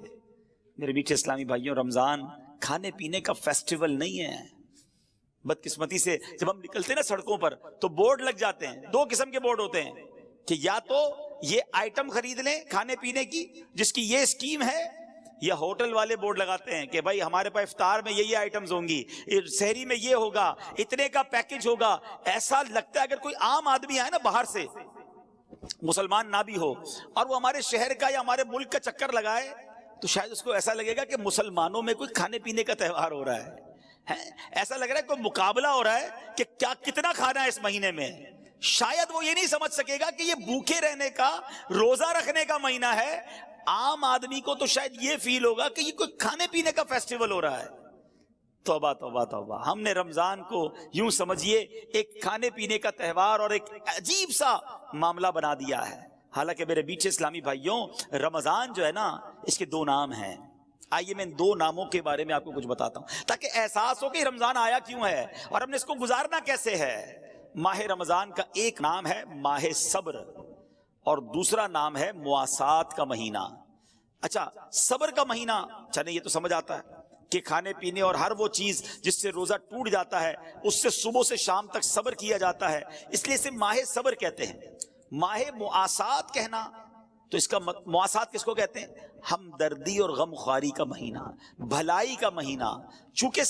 [SPEAKER 2] میرے میٹھے اسلامی بھائیوں، رمضان کھانے پینے کا فیسٹیول نہیں ہے. بدقسمتی سے جب ہم نکلتے ہیں نا سڑکوں پر تو بورڈ لگ جاتے ہیں. 2 قسم کے بورڈ ہوتے ہیں کہ یا تو یہ آئٹم خرید لیں کھانے پینے کی جس کی یہ اسکیم ہے، یا ہوٹل والے بورڈ لگاتے ہیں کہ بھائی ہمارے پاس افطار میں یہ آئٹمز ہوں گی، سحری میں یہ ہوگا، اتنے کا پیکج ہوگا. ایسا لگتا ہے اگر کوئی عام آدمی آئے نا باہر سے، مسلمان نہ بھی ہو، اور وہ ہمارے شہر کا یا ہمارے ملک کا چکر لگائے تو شاید اس کو ایسا لگے گا کہ مسلمانوں میں کوئی کھانے پینے کا تہوار ہو رہا ہے. ایسا لگ رہا ہے کوئی مقابلہ ہو رہا ہے کہ کیا کتنا کھانا ہے اس مہینے میں. شاید وہ یہ نہیں سمجھ سکے گا کہ یہ بھوکے رہنے کا، روزہ رکھنے کا مہینہ ہے. عام آدمی کو تو شاید یہ فیل ہوگا کہ یہ کوئی کھانے پینے کا فیسٹیول ہو رہا ہے. توبہ توبہ توبہ، ہم نے رمضان کو یوں سمجھیے ایک کھانے پینے کا تہوار اور ایک عجیب سا معاملہ بنا دیا ہے. حالانکہ میرے بیچ اسلامی بھائیوں، رمضان جو ہے نا، اس کے 2 نام ہیں. آئیے میں ان دو ناموں کے بارے میں آپ کو کچھ بتاتا ہوں تاکہ احساس ہو کہ رمضان آیا کیوں ہے اور ہم نے اس کو گزارنا کیسے ہے۔ ماہ رمضان کا ایک نام ہے ماہ صبر اور دوسرا نام ہے مواسات کا مہینہ۔ اچھا صبر کا مہینہ، چلیں یہ تو سمجھ آتا ہے کہ کھانے پینے اور ہر وہ چیز جس سے روزہ ٹوٹ جاتا ہے اس سے صبح سے شام تک صبر کیا جاتا ہے، اس لیے اسے ماہ صبر کہتے ہیں۔ ماہ مواسات کہنا تو اس کا مواسات کس کو کہتے ہیں؟ ہمدردی اور غم خواری کا مہینہ، بھلائی کا مہینہ۔ چونکہ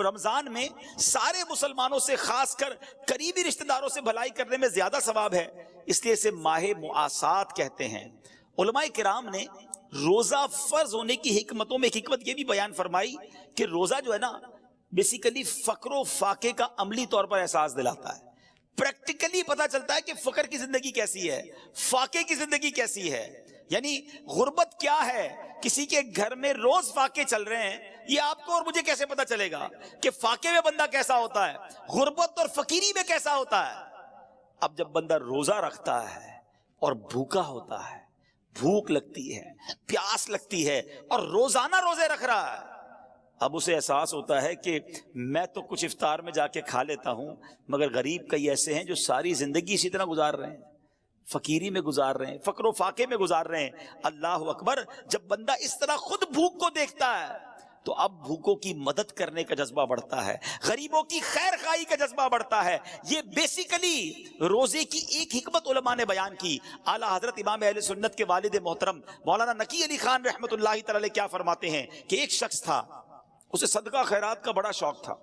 [SPEAKER 2] رمضان میں سارے مسلمانوں سے خاص کر قریبی رشتہ داروں سے بھلائی کرنے میں زیادہ ثواب ہے، اس لیے اسے ماہ مواسات کہتے ہیں۔ علماء کرام نے روزہ فرض ہونے کی حکمتوں میں ایک حکمت یہ بھی بیان فرمائی کہ روزہ جو ہے نا بیسیکلی فقر و فاقے کا عملی طور پر احساس دلاتا ہے۔ پریکٹیکلی پتا چلتا ہے کہ فقر کی زندگی کیسی ہے، فاقے کی زندگی کیسی ہے، یعنی غربت کیا ہے۔ کسی کے گھر میں روز فاقے چل رہے ہیں، یہ آپ کو اور مجھے کیسے پتا چلے گا کہ فاقے میں بندہ کیسا ہوتا ہے، غربت اور فقیری میں کیسا ہوتا ہے؟ اب جب بندہ روزہ رکھتا ہے اور بھوکا ہوتا ہے، بھوک لگتی ہے، پیاس لگتی ہے اور روزانہ روزے رکھ رہا ہے، اب اسے احساس ہوتا ہے کہ میں تو کچھ افطار میں جا کے کھا لیتا ہوں مگر غریب کئی ایسے ہیں جو ساری زندگی اسی طرح گزار رہے ہیں، فقیری میں گزار رہے ہیں، فقر و فاقے میں گزار رہے ہیں۔ اللہ اکبر، جب بندہ اس طرح خود بھوک کو دیکھتا ہے تو اب بھوکوں کی مدد کرنے کا جذبہ بڑھتا ہے، غریبوں کی خیر خواہی کا جذبہ بڑھتا ہے۔ یہ بیسیکلی روزے کی ایک حکمت علماء نے بیان کی۔ اعلیٰ حضرت امام اہل سنت کے والد محترم مولانا نقی علی خان رحمۃ اللہ تعالی کیا فرماتے ہیں کہ ایک شخص تھا، اسے صدقہ خیرات کا بڑا شوق تھا،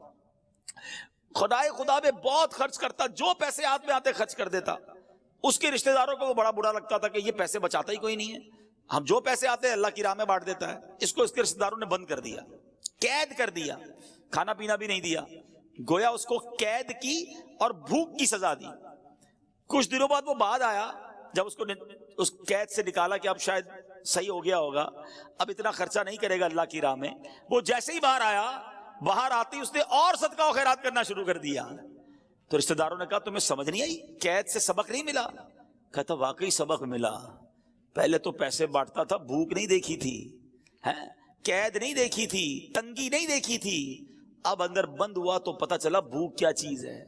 [SPEAKER 2] خدا میں بہت خرچ کرتا، جو پیسے ہاتھ میں آتے خرچ کر دیتا۔ اس کے رشتہ داروں کو وہ بڑا برا لگتا تھا کہ یہ پیسے بچاتا ہی کوئی نہیں ہے، ہم جو پیسے آتے ہیں اللہ کی راہ میں بانٹ دیتا ہے۔ اس کو اس کے رشتہ داروں نے بند کر دیا، قید کر دیا، کھانا پینا بھی نہیں دیا، گویا اس کو قید کی اور بھوک کی سزا دی۔ کچھ دنوں بعد وہ بعد آیا، جب اس کو اس قید سے نکالا کہ اب شاید صحیح ہو گیا ہوگا، اب اتنا خرچہ نہیں کرے گا اللہ کی راہ میں، وہ جیسے ہی باہر آیا، باہر آتی اس نے اور صدقہ و خیرات کرنا شروع کر دیا۔ تو رشتہ داروں نے کہا تمہیں سمجھ نہیں آئی، قید سے سبق نہیں ملا؟ کہتا واقعی سبق ملا، پہلے تو پیسے بانٹتا تھا، بھوک نہیں دیکھی تھی، قید نہیں دیکھی تھی، تنگی نہیں دیکھی تھی، اب اندر بند ہوا تو پتا چلا بھوک کیا چیز ہے،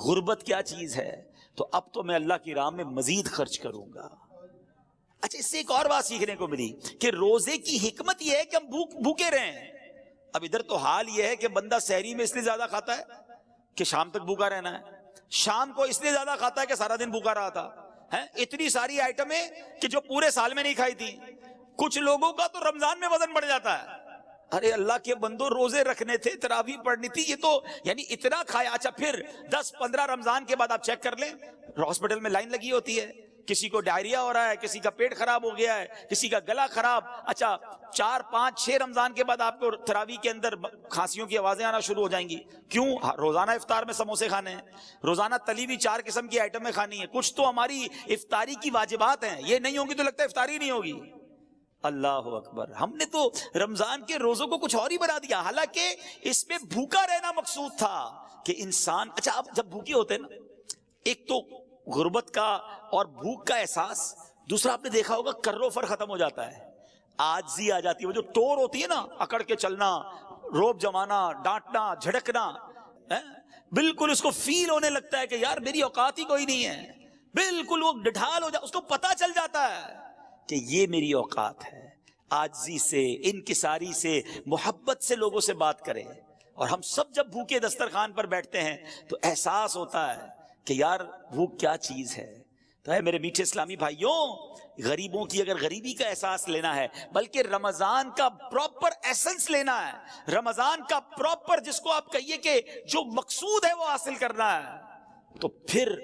[SPEAKER 2] غربت کیا چیز ہے، تو اب تو میں اللہ کی راہ میں مزید خرچ کروں گا۔ اچھا، اس سے ایک اور بات سیکھنے کو ملی کہ روزے کی حکمت یہ ہے کہ ہم بھوکے رہیں۔ اب ادھر تو حال یہ ہے کہ بندہ سحری میں اس لیے زیادہ کھاتا ہے کہ شام تک بھوکا رہنا ہے، شام کو اس لیے زیادہ کھاتا ہے کہ سارا دن بھوکا رہا تھا، اتنی ساری آئٹمیں کہ جو پورے سال میں نہیں کھائی تھی۔ کچھ لوگوں کا تو رمضان میں وزن بڑھ جاتا ہے، ارے اللہ کے بندو روزے رکھنے تھے، تراویح پڑھنی تھی، یہ تو یعنی اتنا کھایا۔ اچھا پھر 10-15 رمضان کے بعد آپ چیک کر لیں، ہاسپٹل میں لائن لگی ہوتی ہے، کسی کو ڈائریا ہو رہا ہے، کسی کا پیٹ خراب ہو گیا ہے، کسی کا گلا خراب۔ اچھا 4-5-6 رمضان کے بعد آپ کو تراویح کے اندر کھانسیوں کی آوازیں آنا شروع ہو جائیں گی۔ کیوں؟ روزانہ افطار میں سموسے کھانے ہیں، روزانہ تلی ہوئی 4 قسم کی آئٹمیں کھانی ہیں، کچھ تو ہماری افطاری کی واجبات ہیں، یہ نہیں ہوگی تو لگتا ہے افطاری نہیں ہوگی۔ اللہ اکبر، ہم نے تو رمضان کے روزوں کو کچھ اور ہی بنا دیا، حالانکہ اس میں بھوکا رہنا مقصود تھا کہ انسان۔ اچھا آپ جب بھوکے ہوتے ہیں نا، ایک تو غربت کا اور بھوک کا احساس، دوسرا آپ نے دیکھا ہوگا کر و فر ختم ہو جاتا ہے، عاجزی آ جاتی ہے، وہ جو ٹور ہوتی ہے نا، اکڑ کے چلنا، روب جمانا، ڈانٹنا، جھڑکنا، بالکل اس کو فیل ہونے لگتا ہے کہ یار میری اوقات ہی کوئی نہیں ہے، بالکل وہ ڈھال ہو جاتا، اس کو پتا چل جاتا ہے کہ یہ میری اوقات ہے۔ عاجزی سے، انکساری سے، محبت سے لوگوں سے بات کریں۔ اور ہم سب جب بھوکے دسترخوان پر بیٹھتے ہیں تو احساس ہوتا ہے کہ یار بھوک کیا چیز ہے۔ تو ہے میرے میٹھے اسلامی بھائیوں، غریبوں کی اگر غریبی کا احساس لینا ہے، بلکہ رمضان کا پراپر ایسنس لینا ہے، رمضان کا پراپر جس کو آپ کہیے کہ جو مقصود ہے وہ حاصل کرنا ہے، تو پھر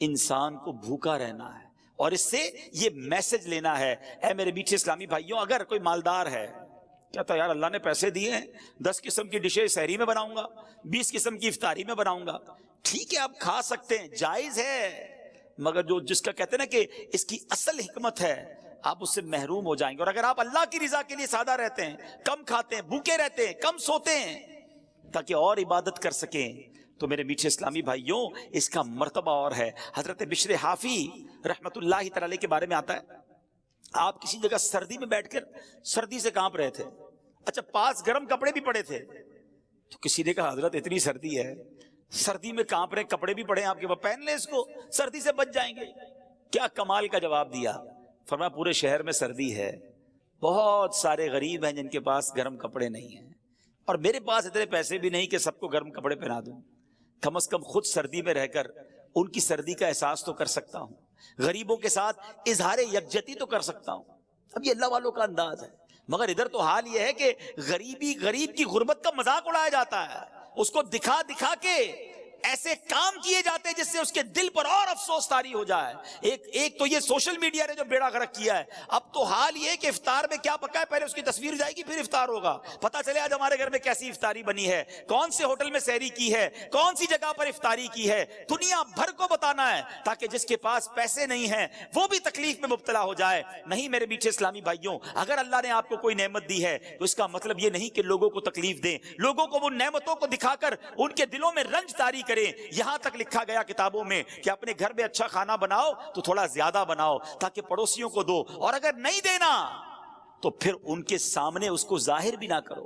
[SPEAKER 2] انسان کو بھوکا رہنا ہے اور اس سے یہ میسج لینا ہے۔ اے میرے میٹھے اسلامی بھائیوں، اگر کوئی مالدار ہے، کہتا یار اللہ نے پیسے دیے ہیں، 10 قسم کی ڈشیں سحری میں بناؤں گا، 20 قسم کی افطاری میں بناؤں گا، ٹھیک ہے آپ کھا سکتے ہیں، جائز ہے، مگر جو جس کا کہتے ہیں نا کہ اس کی اصل حکمت ہے، آپ اس سے محروم ہو جائیں گے۔ اور اگر آپ اللہ کی رضا کے لیے سادہ رہتے ہیں، کم کھاتے ہیں، بھوکے رہتے ہیں، کم سوتے ہیں تاکہ اور عبادت کر سکیں، تو میرے میٹھے اسلامی بھائیوں اس کا مرتبہ اور ہے۔ حضرت بشر حافی رحمت اللہ تعالی کے بارے میں آتا ہے، آپ کسی جگہ سردی میں بیٹھ کر سردی سے کانپ رہے تھے، اچھا پاس گرم کپڑے بھی پڑے تھے، تو کسی نے کہا حضرت اتنی سردی ہے، سردی میں کانپ رہے کپڑے بھی پڑے ہیں آپ کے پاس، پہن لیں اس کو، سردی سے بچ جائیں گے۔ کیا کمال کا جواب دیا، فرمایا پورے شہر میں سردی ہے، بہت سارے غریب ہیں جن کے پاس گرم کپڑے نہیں ہیں، اور میرے پاس اتنے پیسے بھی نہیں کہ سب کو گرم کپڑے پہنا دوں، کم از کم خود سردی میں رہ کر ان کی سردی کا احساس تو کر سکتا ہوں، غریبوں کے ساتھ اظہار یکجہتی تو کر سکتا ہوں۔ اب یہ اللہ والوں کا انداز ہے، مگر ادھر تو حال یہ ہے کہ غریب کی غربت کا مذاق اڑایا جاتا ہے، اس کو دکھا دکھا کے ایسے کام کیے جاتے ہیں جس سے اس کے دل پر اور افسوس طاری ہو جائے۔ ایک تو یہ سوشل میڈیا نے جو بیڑا غرق کیا ہے، اب تو حال یہ کہ افطار میں کیا پکا ہے پہلے اس کی تصویر جائے گی پھر افطار ہوگا، پتہ چلے آج ہمارے گھر میں کیسی افطاری بنی ہے، کون سے ہوٹل میں سحری کی ہے، کون سی جگہ پر افطاری کی ہے، دنیا بھر کو بتانا ہے تاکہ جس کے پاس پیسے نہیں ہیں وہ بھی تکلیف میں مبتلا ہو جائے۔ نہیں میرے میٹھے اسلامی بھائیوں، اگر اللہ نے آپ کو کوئی نعمت دی ہے تو اس کا مطلب یہ نہیں کہ لوگوں کو تکلیف دیں، لوگوں کو وہ نعمتوں کو دکھا کر ان کے دلوں میں رنج طاری کریں۔ یہاں تک لکھا گیا کتابوں میں کہ اپنے گھر میں اچھا کھانا بناؤ تو تھوڑا زیادہ بناؤ تاکہ پڑوسیوں کو دو، اور اگر نہیں دینا تو پھر ان کے سامنے اس کو ظاہر بھی نہ کرو۔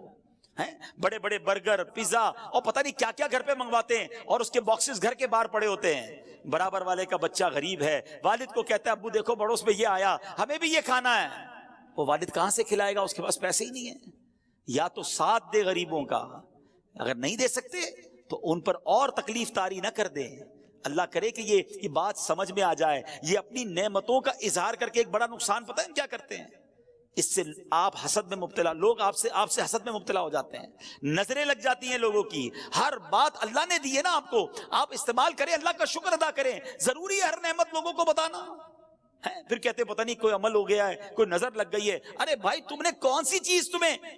[SPEAKER 2] بڑے بڑے برگر، پیزا اور پتہ نہیں کیا کیا گھر پہ منگواتے ہیں، اور اس کے باکسز گھر کے باہر پڑے ہوتے ہیں۔ برابر والے کا بچہ غریب ہے، والد کو کہتا ہے ابو دیکھو پڑوس میں یہ آیا، ہمیں بھی یہ کھانا ہے، وہ والد کہاں سے کھلائے گا، اس کے پاس پیسے ہی نہیں ہیں۔ یا تو ساتھ دے غریبوں کا، اگر نہیں دے سکتے تو ان پر اور تکلیف طاری نہ کر دیں۔ اللہ کرے کہ یہ بات سمجھ میں آ جائے۔ یہ اپنی نعمتوں کا اظہار کر کے ایک بڑا نقصان پتہ ہے کیا کرتے ہیں، اس سے آپ حسد میں مبتلا، لوگ آپ سے حسد میں مبتلا ہو جاتے ہیں، نظریں لگ جاتی ہیں لوگوں کی۔ ہر بات اللہ نے دی ہے نا آپ کو، آپ استعمال کریں، اللہ کا شکر ادا کریں۔ ضروری ہے ہر نعمت لوگوں کو بتانا ہے؟ پھر کہتے پتہ نہیں کوئی عمل ہو گیا ہے، کوئی نظر لگ گئی ہے۔ ارے بھائی تم نے کون سی چیز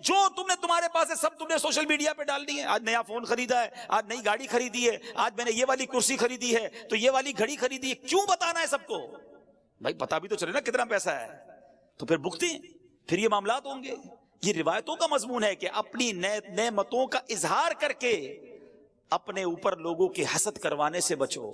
[SPEAKER 2] جو تمہارے پاس ہے سب تم نے سوشل میڈیا پہ ڈال دی ہے۔ آج نیا فون خریدا ہے، آج نئی گاڑی خریدی ہے، آج میں نے یہ والی کرسی خریدی ہے تو یہ والی گھڑی خریدی ہے، کیوں بتانا ہے سب کو؟ بھائی پتا بھی تو چلے نا کتنا پیسہ ہے، تو پھر بھگتے ہیں، پھر یہ معاملات ہوں گے۔ یہ روایتوں کا مضمون ہے کہ اپنی نعمتوں کا اظہار کر کے اپنے اوپر لوگوں کے حسد کروانے سے بچو۔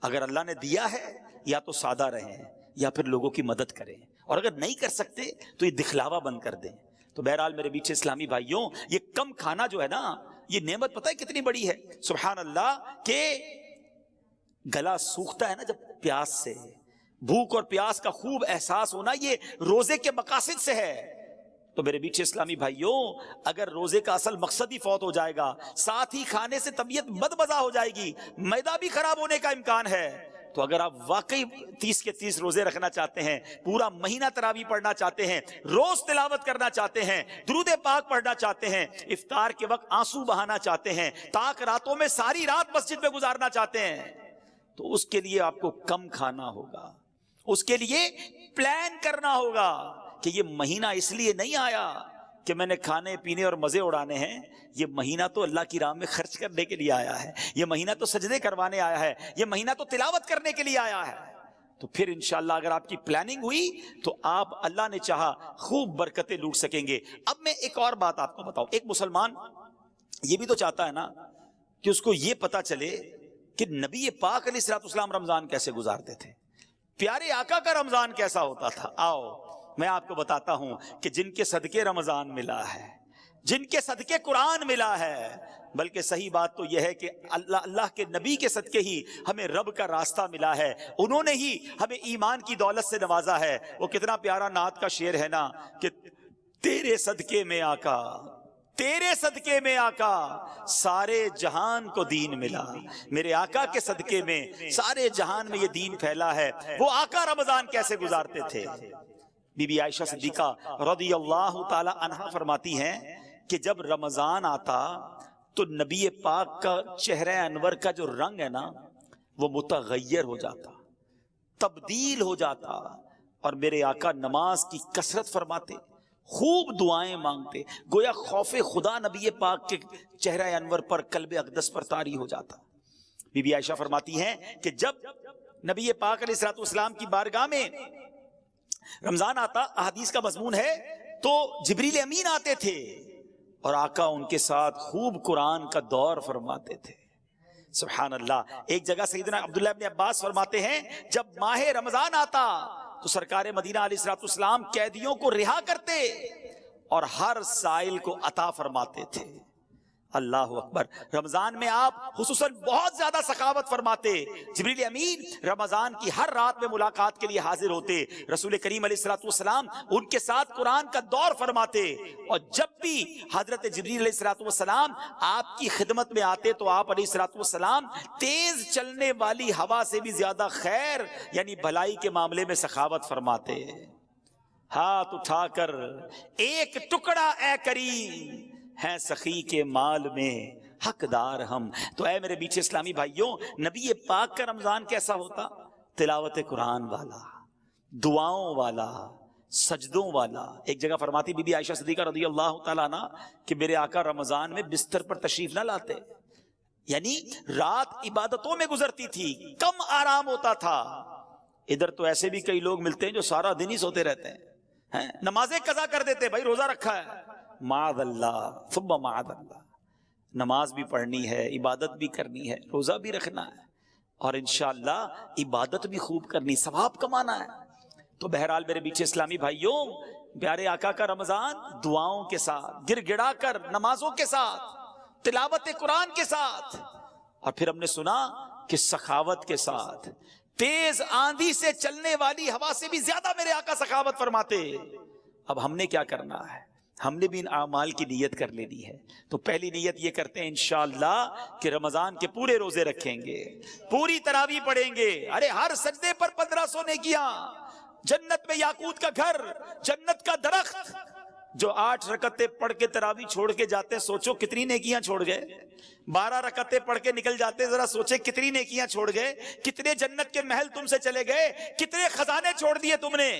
[SPEAKER 2] اگر اللہ نے دیا ہے یا تو سادہ رہیں یا پھر لوگوں کی مدد کریں، اور اگر نہیں کر سکتے تو یہ دکھلاوا بند کر دیں۔ تو بہرحال میرے بیچ اسلامی بھائیوں، یہ کم کھانا جو ہے نا، یہ نعمت پتہ ہے کتنی بڑی ہے، سبحان اللہ، کہ گلا سوکھتا ہے نا جب پیاس سے، بھوک اور پیاس کا خوب احساس ہونا یہ روزے کے مقاصد سے ہے۔ تو میرے بیچ اسلامی بھائیوں، اگر روزے کا اصل مقصد ہی فوت ہو جائے گا، ساتھ ہی کھانے سے طبیعت بدمزہ ہو جائے گی، معدہ بھی خراب ہونے کا امکان ہے، تو اگر آپ واقعی 30 کے 30 روزے رکھنا چاہتے ہیں، پورا مہینہ تراویح پڑھنا چاہتے ہیں، روز تلاوت کرنا چاہتے ہیں، درود پاک پڑھنا چاہتے ہیں، افطار کے وقت آنسو بہانا چاہتے ہیں، تاک راتوں میں ساری رات مسجد میں گزارنا چاہتے ہیں، تو اس کے لیے آپ کو کم کھانا ہوگا، اس کے لیے پلان کرنا ہوگا کہ یہ مہینہ اس لیے نہیں آیا کہ میں نے کھانے پینے اور مزے اڑانے ہیں، یہ مہینہ تو اللہ کی راہ میں خرچ کرنے کے لیے آیا ہے، یہ مہینہ تو سجدے کروانے آیا ہے، یہ مہینہ تو تلاوت کرنے کے لیے آیا ہے۔ تو پھر انشاءاللہ اگر آپ کی پلاننگ ہوئی تو آپ اللہ نے چاہا خوب برکتیں لوٹ سکیں گے۔ اب میں ایک اور بات آپ کو بتاؤں، ایک مسلمان یہ بھی تو چاہتا ہے نا کہ اس کو یہ پتا چلے کہ نبی پاک علیہ السلام رمضان کیسے گزارتے تھے، پیارے آقا کا رمضان کیسا ہوتا تھا۔ آؤ میں آپ کو بتاتا ہوں کہ جن کے صدقے رمضان ملا ہے، جن کے صدقے قرآن ملا ہے، بلکہ صحیح بات تو یہ ہے کہ اللہ کے نبی کے صدقے ہی ہمیں رب کا راستہ ملا ہے، انہوں نے ہی ہمیں ایمان کی دولت سے نوازا ہے۔ وہ کتنا پیارا نعت کا شعر ہے نا کہ تیرے صدقے میں آقا، تیرے صدقے میں آقا سارے جہان کو دین ملا، میرے آقا کے صدقے میں سارے جہان میں یہ دین پھیلا ہے۔ وہ آقا رمضان کیسے گزارتے تھے؟ بی بی عائشہ صدیقہ رضی اللہ تعالی عنہا فرماتی ہیں کہ جب رمضان آتا تو نبی پاک کا چہرہ انور کا جو رنگ ہے نا وہ متغیر ہو جاتا، تبدیل ہو جاتا، اور میرے آقا نماز کی کثرت فرماتے، خوب دعائیں مانگتے، گویا خوف خدا نبی پاک کے چہرہ انور پر، قلب اقدس پر طاری ہو جاتا۔ بی بی عائشہ فرماتی ہیں کہ جب نبی پاک علیہ السلام کی بارگاہ میں رمضان آتا، احادیث کا مضمون ہے، تو جبریل امین آتے تھے اور آقا ان کے ساتھ خوب قرآن کا دور فرماتے تھے۔ سبحان اللہ۔ ایک جگہ سیدنا عبداللہ ابن عباس فرماتے ہیں جب ماہ رمضان آتا تو سرکار مدینہ علیہ السلام قیدیوں کو رہا کرتے اور ہر سائل کو عطا فرماتے تھے۔ اللہ اکبر۔ رمضان میں آپ خصوصاً بہت زیادہ سخاوت فرماتے۔ جبریل امین رمضان کی ہر رات میں ملاقات کے لیے حاضر ہوتے، رسول کریم علیہ الصلوۃ والسلام ان کے ساتھ قرآن کا دور فرماتے، اور جب بھی حضرت جبریل علیہ الصلوۃ والسلام آپ کی خدمت میں آتے تو آپ علیہ الصلوۃ والسلام تیز چلنے والی ہوا سے بھی زیادہ خیر یعنی بھلائی کے معاملے میں سخاوت فرماتے۔ ہاتھ اٹھا کر ایک ٹکڑا اے کریم ہیں سخی کے مال میں حقدار ہم۔ تو اے میرے بیچ اسلامی بھائیوں، نبی پاک کا رمضان کیسا ہوتا؟ تلاوت قرآن والا، دعاؤں والا، سجدوں والا۔ ایک جگہ فرماتی بی بی عائشہ صدیقہ رضی اللہ تعالیٰ عنہ کہ میرے آقا رمضان میں بستر پر تشریف نہ لاتے، یعنی رات عبادتوں میں گزرتی تھی، کم آرام ہوتا تھا۔ ادھر تو ایسے بھی کئی لوگ ملتے ہیں جو سارا دن ہی سوتے رہتے ہیں، نمازیں قضا کر دیتے، بھائی روزہ رکھا ہے، معاذ اللہ ثم معاذ اللہ۔ نماز بھی پڑھنی ہے، عبادت بھی کرنی ہے، روزہ بھی رکھنا ہے، اور انشاءاللہ عبادت بھی خوب کرنی، ثواب کمانا ہے۔ تو بہرحال میرے بیچ اسلامی بھائیوں، پیارے آقا کا رمضان دعاؤں کے ساتھ، گر گڑا کر نمازوں کے ساتھ، تلاوت قرآن کے ساتھ، اور پھر ہم نے سنا کہ سخاوت کے ساتھ، تیز آندھی سے چلنے والی ہوا سے بھی زیادہ میرے آقا سخاوت فرماتے۔ اب ہم نے کیا کرنا ہے؟ ہم نے بھی ان اعمال کی نیت کر لینی ہے۔ تو پہلی نیت یہ کرتے ہیں انشاءاللہ کہ رمضان کے پورے روزے رکھیں گے، پوری تراویح پڑھیں گے، ارے ہر سجدے پر 1500 نیکیاں، جنت میں یاقوت کا گھر، جنت کا درخت۔ جو 8 رکعتیں پڑھ کے تراویح چھوڑ کے جاتے ہیں، سوچو کتنی نیکیاں چھوڑ گئے۔ 12 رکعتیں پڑھ کے نکل جاتے، ذرا سوچے کتنی نیکیاں چھوڑ گئے، کتنے جنت کے محل تم سے چلے گئے، کتنے خزانے چھوڑ دیے تم نے۔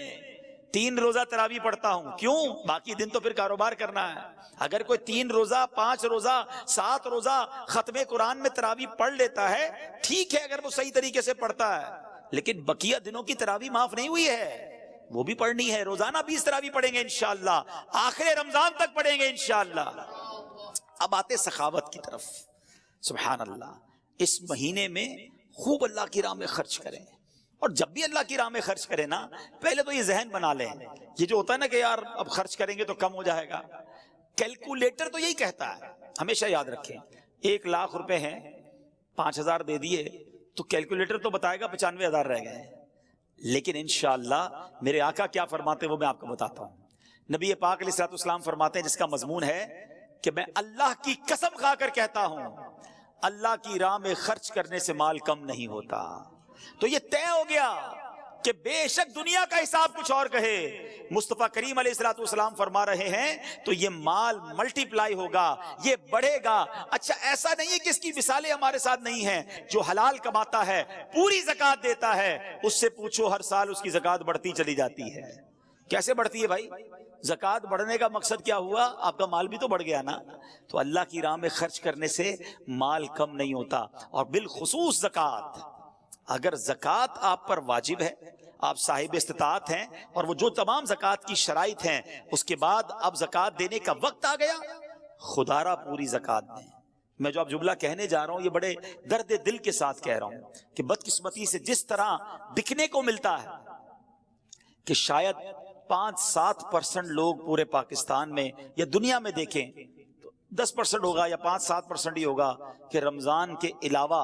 [SPEAKER 2] 3 روزہ تراویح پڑھتا ہوں، کیوں؟ باقی دن تو پھر کاروبار کرنا ہے۔ اگر کوئی 3 روزہ، 5 روزہ، 7 روزہ ختم قرآن میں تراویح پڑھ لیتا ہے، ٹھیک ہے اگر وہ صحیح طریقے سے پڑھتا ہے، لیکن بقیہ دنوں کی تراویح معاف نہیں ہوئی ہے، وہ بھی پڑھنی ہے۔ روزانہ 20 تراویح پڑھیں گے انشاءاللہ، آخر رمضان تک پڑھیں گے انشاءاللہ۔ اب آتے سخاوت کی طرف۔ سبحان اللہ، اس مہینے میں خوب اللہ کی راہ میں خرچ کریں، اور جب بھی اللہ کی راہ میں خرچ کریں نا، پہلے تو یہ ذہن بنا لیں، یہ جو ہوتا ہے نا کہ یار اب خرچ کریں گے تو کم ہو جائے گا، کیلکولیٹر تو یہی کہتا ہے، ہمیشہ یاد رکھیں۔ 1 لاکھ روپے ہیں، 5000 دے دیے تو کیلکولیٹر تو بتائے گا 95,000 رہ گئے، لیکن انشاءاللہ میرے آقا کیا فرماتے ہیں وہ میں آپ کو بتاتا ہوں۔ نبی پاک علیہ الصلوۃ والسلام فرماتے ہیں، جس کا مضمون ہے کہ میں اللہ کی قسم کھا کر کہتا ہوں، اللہ کی راہ میں خرچ کرنے سے مال کم نہیں ہوتا۔ تو یہ طے ہو گیا کہ بے شک دنیا کا حساب کچھ اور کہے، مصطفیٰ کریم علیہ الصلوۃ والسلام فرما رہے ہیں تو یہ مال ملٹی پلائی ہوگا، یہ بڑھے گا۔ اچھا ایسا نہیں ہے کہ اس کی مثالیں ہمارے ساتھ نہیں ہیں، جو حلال کماتا ہے، پوری زکوٰۃ دیتا ہے، اس سے پوچھو ہر سال اس کی زکوٰۃ بڑھتی چلی جاتی ہے۔ کیسے بڑھتی ہے بھائی؟ زکوٰۃ بڑھنے کا مقصد کیا ہوا؟ آپ کا مال بھی تو بڑھ گیا نا۔ تو اللہ کی راہ میں خرچ کرنے سے مال کم نہیں ہوتا، اور بالخصوص زکوٰۃ۔ اگر زکوٰۃ آپ پر واجب ہے، آپ صاحب استطاعت ہیں، اور وہ جو تمام زکوٰۃ کی شرائط ہیں، اس کے بعد اب زکوٰۃ دینے کا وقت آ گیا، خدا را پوری زکوٰۃ دیں۔ میں جو اب جملہ کہنے جا رہا ہوں یہ بڑے درد دل کے ساتھ کہہ رہا ہوں کہ بدقسمتی سے جس طرح دکھنے کو ملتا ہے کہ شاید 5-7% لوگ پورے پاکستان میں یا دنیا میں دیکھیں تو 10% ہوگا یا 5-7% ہی ہوگا کہ رمضان کے علاوہ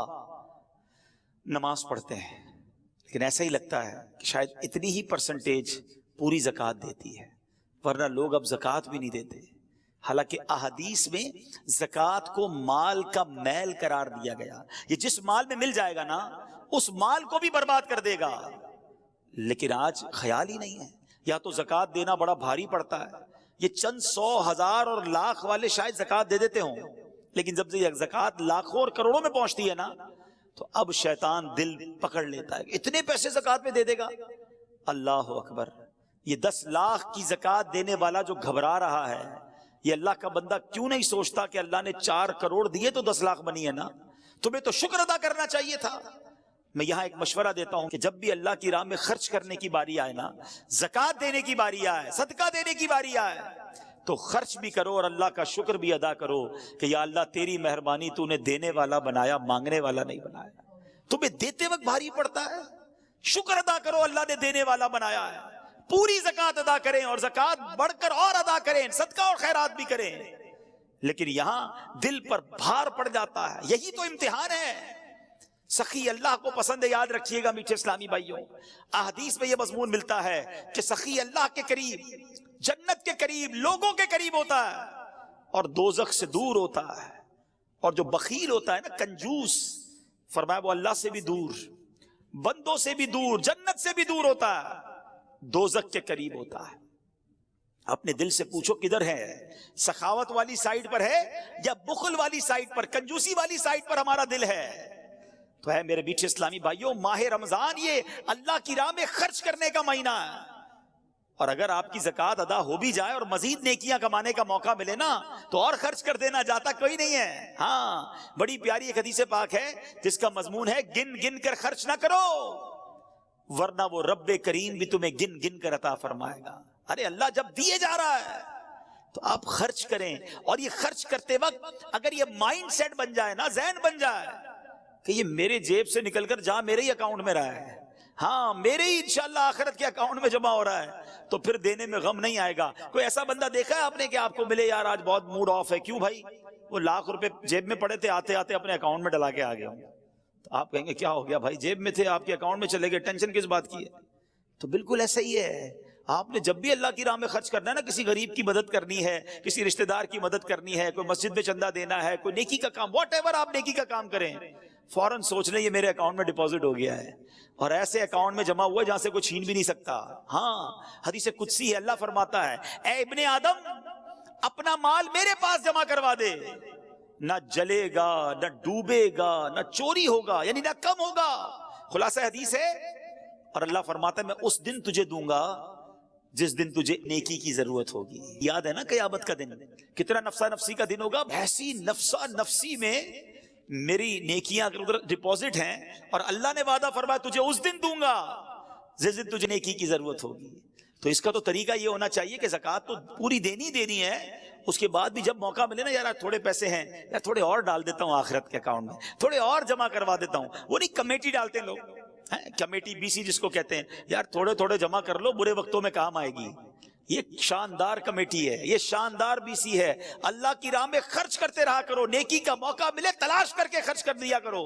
[SPEAKER 2] نماز پڑھتے ہیں، لیکن ایسا ہی لگتا ہے کہ شاید اتنی ہی پرسنٹیج پوری زکوٰۃ دیتی ہے، ورنہ لوگ اب زکوٰۃ بھی نہیں دیتے۔ حالانکہ احادیث میں زکوٰۃ کو مال کا میل قرار دیا گیا، یہ جس مال میں مل جائے گا نا اس مال کو بھی برباد کر دے گا، لیکن آج خیال ہی نہیں ہے۔ یا تو زکوٰۃ دینا بڑا بھاری پڑتا ہے، یہ چند 100 ہزار اور لاکھ والے شاید زکوٰۃ دے دیتے ہوں، لیکن جب یہ زکوٰۃ لاکھوں اور کروڑوں میں پہنچتی ہے نا تو اب شیطان دل پکڑ لیتا ہے، اتنے پیسے زکوٰۃ میں دے دے گا۔ اللہ اکبر، یہ 10 لاکھ کی زکوٰۃ دینے والا جو گھبرا رہا ہے، یہ اللہ کا بندہ کیوں نہیں سوچتا کہ اللہ نے 4 کروڑ دیے تو 10 لاکھ بنی ہے نا، تمہیں تو شکر ادا کرنا چاہیے تھا۔ میں یہاں ایک مشورہ دیتا ہوں کہ جب بھی اللہ کی راہ میں خرچ کرنے کی باری آئے نا، زکوٰۃ دینے کی باری آئے، صدقہ دینے کی باری آئے، تو خرچ بھی کرو اور اللہ کا شکر بھی ادا کرو کہ یا اللہ تیری مہربانی، تو نے دینے والا بنایا، مانگنے والا نہیں بنایا۔ تمہیں دیتے وقت بھاری پڑتا ہے، شکر ادا کرو اللہ نے دینے والا بنایا ہے۔ پوری زکات ادا کریں اور زکات بڑھ کر اور ادا کریں، صدقہ اور خیرات بھی کریں، لیکن یہاں دل پر بھار پڑ جاتا ہے۔ یہی تو امتحان ہے۔ سخی اللہ کو پسند ہے، یاد رکھیے گا میٹھے اسلامی بھائیوں، احادیث میں یہ مضمون ملتا ہے کہ سخی اللہ کے قریب، جنت کے قریب، لوگوں کے قریب ہوتا ہے اور دوزخ سے دور ہوتا ہے، اور جو بخیل ہوتا ہے نا، کنجوس، فرمایا وہ اللہ سے بھی دور، بندوں سے بھی دور، جنت سے بھی دور ہوتا ہے، دوزخ کے قریب ہوتا ہے۔ اپنے دل سے پوچھو کدھر ہے؟ سخاوت والی سائیڈ پر ہے یا بخل والی سائیڈ پر، کنجوسی والی سائیڈ پر ہمارا دل ہے؟ تو ہے میرے میٹھے اسلامی بھائیوں، ماہ رمضان یہ اللہ کی راہ میں خرچ کرنے کا مہینہ ہے، اور اگر آپ کی زکوٰۃ ادا ہو بھی جائے اور مزید نیکیاں کمانے کا موقع ملے نا تو اور خرچ کر دینا، جاتا کوئی نہیں ہے۔ ہاں، بڑی پیاری ایک حدیث پاک ہے جس کا مضمون ہے گن گن کر خرچ نہ کرو ورنہ وہ رب کریم بھی تمہیں گن گن کر عطا فرمائے گا۔ ارے اللہ جب دیے جا رہا ہے تو آپ خرچ کریں، اور یہ خرچ کرتے وقت اگر یہ مائنڈ سیٹ بن جائے نا، ذہن بن جائے کہ یہ میرے جیب سے نکل کر جہاں میرے ہی اکاؤنٹ میں رہا ہے، ہاں میرے ہی انشاءاللہ آخرت کے اکاؤنٹ میں جمع ہو رہا ہے، تو پھر دینے میں غم نہیں آئے گا۔ کوئی ایسا بندہ دیکھا ہے آپ نے کہ آپ کو ملے یار آج بہت موڈ آف ہے، کیوں بھائی؟ وہ لاکھ روپے جیب میں پڑے تھے، آتے آتے اپنے اکاؤنٹ میں ڈلا کے آ گیا ہوں۔ تو آپ کہیں گے کیا ہو گیا بھائی؟ جیب میں تھے، آپ کے اکاؤنٹ میں چلے گئے، ٹینشن کس بات کی ہے؟ تو بالکل ایسا ہی ہے، آپ نے جب بھی اللہ کی راہ میں خرچ کرنا ہے نا، کسی غریب کی مدد کرنی ہے، کسی رشتہ دار کی مدد کرنی ہے، کوئی مسجد میں چندہ دینا ہے، کوئی نیکی کا کام، واٹ ایور آپ نیکی کا کام کریں، فوراً سوچ لیں یہ میرے اکاؤنٹ میں ڈپازٹ ہو گیا ہے، اور ایسے اکاؤنٹ میں جمع ہوا ہے جہاں سے کوئی چھین بھی نہیں سکتا۔ ہاں، حدیث قدسی ہے، اللہ فرماتا ہے اے ابن آدم اپنا مال میرے پاس جمع کروا دے، نہ جلے گا، نہ ڈوبے گا، نہ چوری ہوگا، یعنی نہ کم ہوگا۔ خلاصہ حدیث ہے، اور اللہ فرماتا ہے میں اس دن تجھے دوں گا جس دن تجھے نیکی کی ضرورت ہوگی۔ یاد ہے نا قیامت کا دن کتنا نفسا نفسی کا دن ہوگا؟ ایسی نفسا نفسی میں میری نیکیاں اگر ادھر ڈپازٹ ہیں، اور اللہ نے وعدہ فرمایا تجھے اس دن دوں گا جس دن تجھے نیکی کی ضرورت ہوگی۔ تو اس کا تو طریقہ یہ ہونا چاہیے کہ زکوٰۃ تو پوری دینی ہے، اس کے بعد بھی جب موقع ملے نا، یار تھوڑے پیسے ہیں یار تھوڑے اور ڈال دیتا ہوں آخرت کے اکاؤنٹ میں، تھوڑے اور جمع کروا دیتا ہوں۔ وہ نہیں کمیٹی ڈالتے ہیں لوگ، کمیٹی بی سی جس کو کہتے ہیں، یار تھوڑے تھوڑے جمع کر لو، برے وقتوں میں کام آئے گی۔ یہ شاندار کمیٹی ہے، یہ شاندار بی سی ہے۔ اللہ کی راہ میں خرچ کرتے رہا کرو، نیکی کا موقع ملے تلاش کر کے خرچ کر دیا کرو،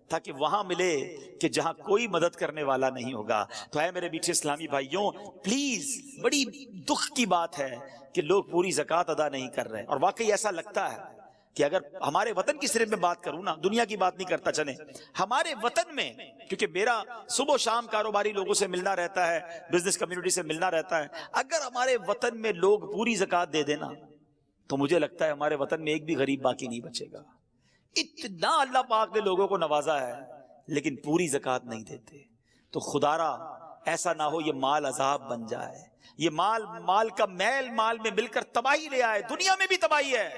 [SPEAKER 2] تاکہ وہاں ملے کہ جہاں کوئی مدد کرنے والا نہیں ہوگا۔ تو اے میرے میٹھے اسلامی بھائیوں، پلیز، بڑی دکھ کی بات ہے کہ لوگ پوری زکوٰۃ ادا نہیں کر رہے، اور واقعی ایسا لگتا ہے کہ اگر ہمارے وطن کی صرف میں بات کروں نا، دنیا کی بات نہیں کرتا، چلیں ہمارے وطن میں، کیونکہ میرا صبح و شام کاروباری لوگوں سے ملنا رہتا ہے، بزنس کمیونٹی سے ملنا رہتا ہے، اگر ہمارے وطن میں لوگ پوری زکوٰۃ دے دینا تو مجھے لگتا ہے ہمارے وطن میں ایک بھی غریب باقی نہیں بچے گا۔ اتنا اللہ پاک نے لوگوں کو نوازا ہے لیکن پوری زکوٰۃ نہیں دیتے۔ تو خدارا ایسا نہ ہو یہ مال عذاب بن جائے، یہ مال کا میل مال میں مل کر تباہی لے آئے، دنیا میں بھی تباہی ہے،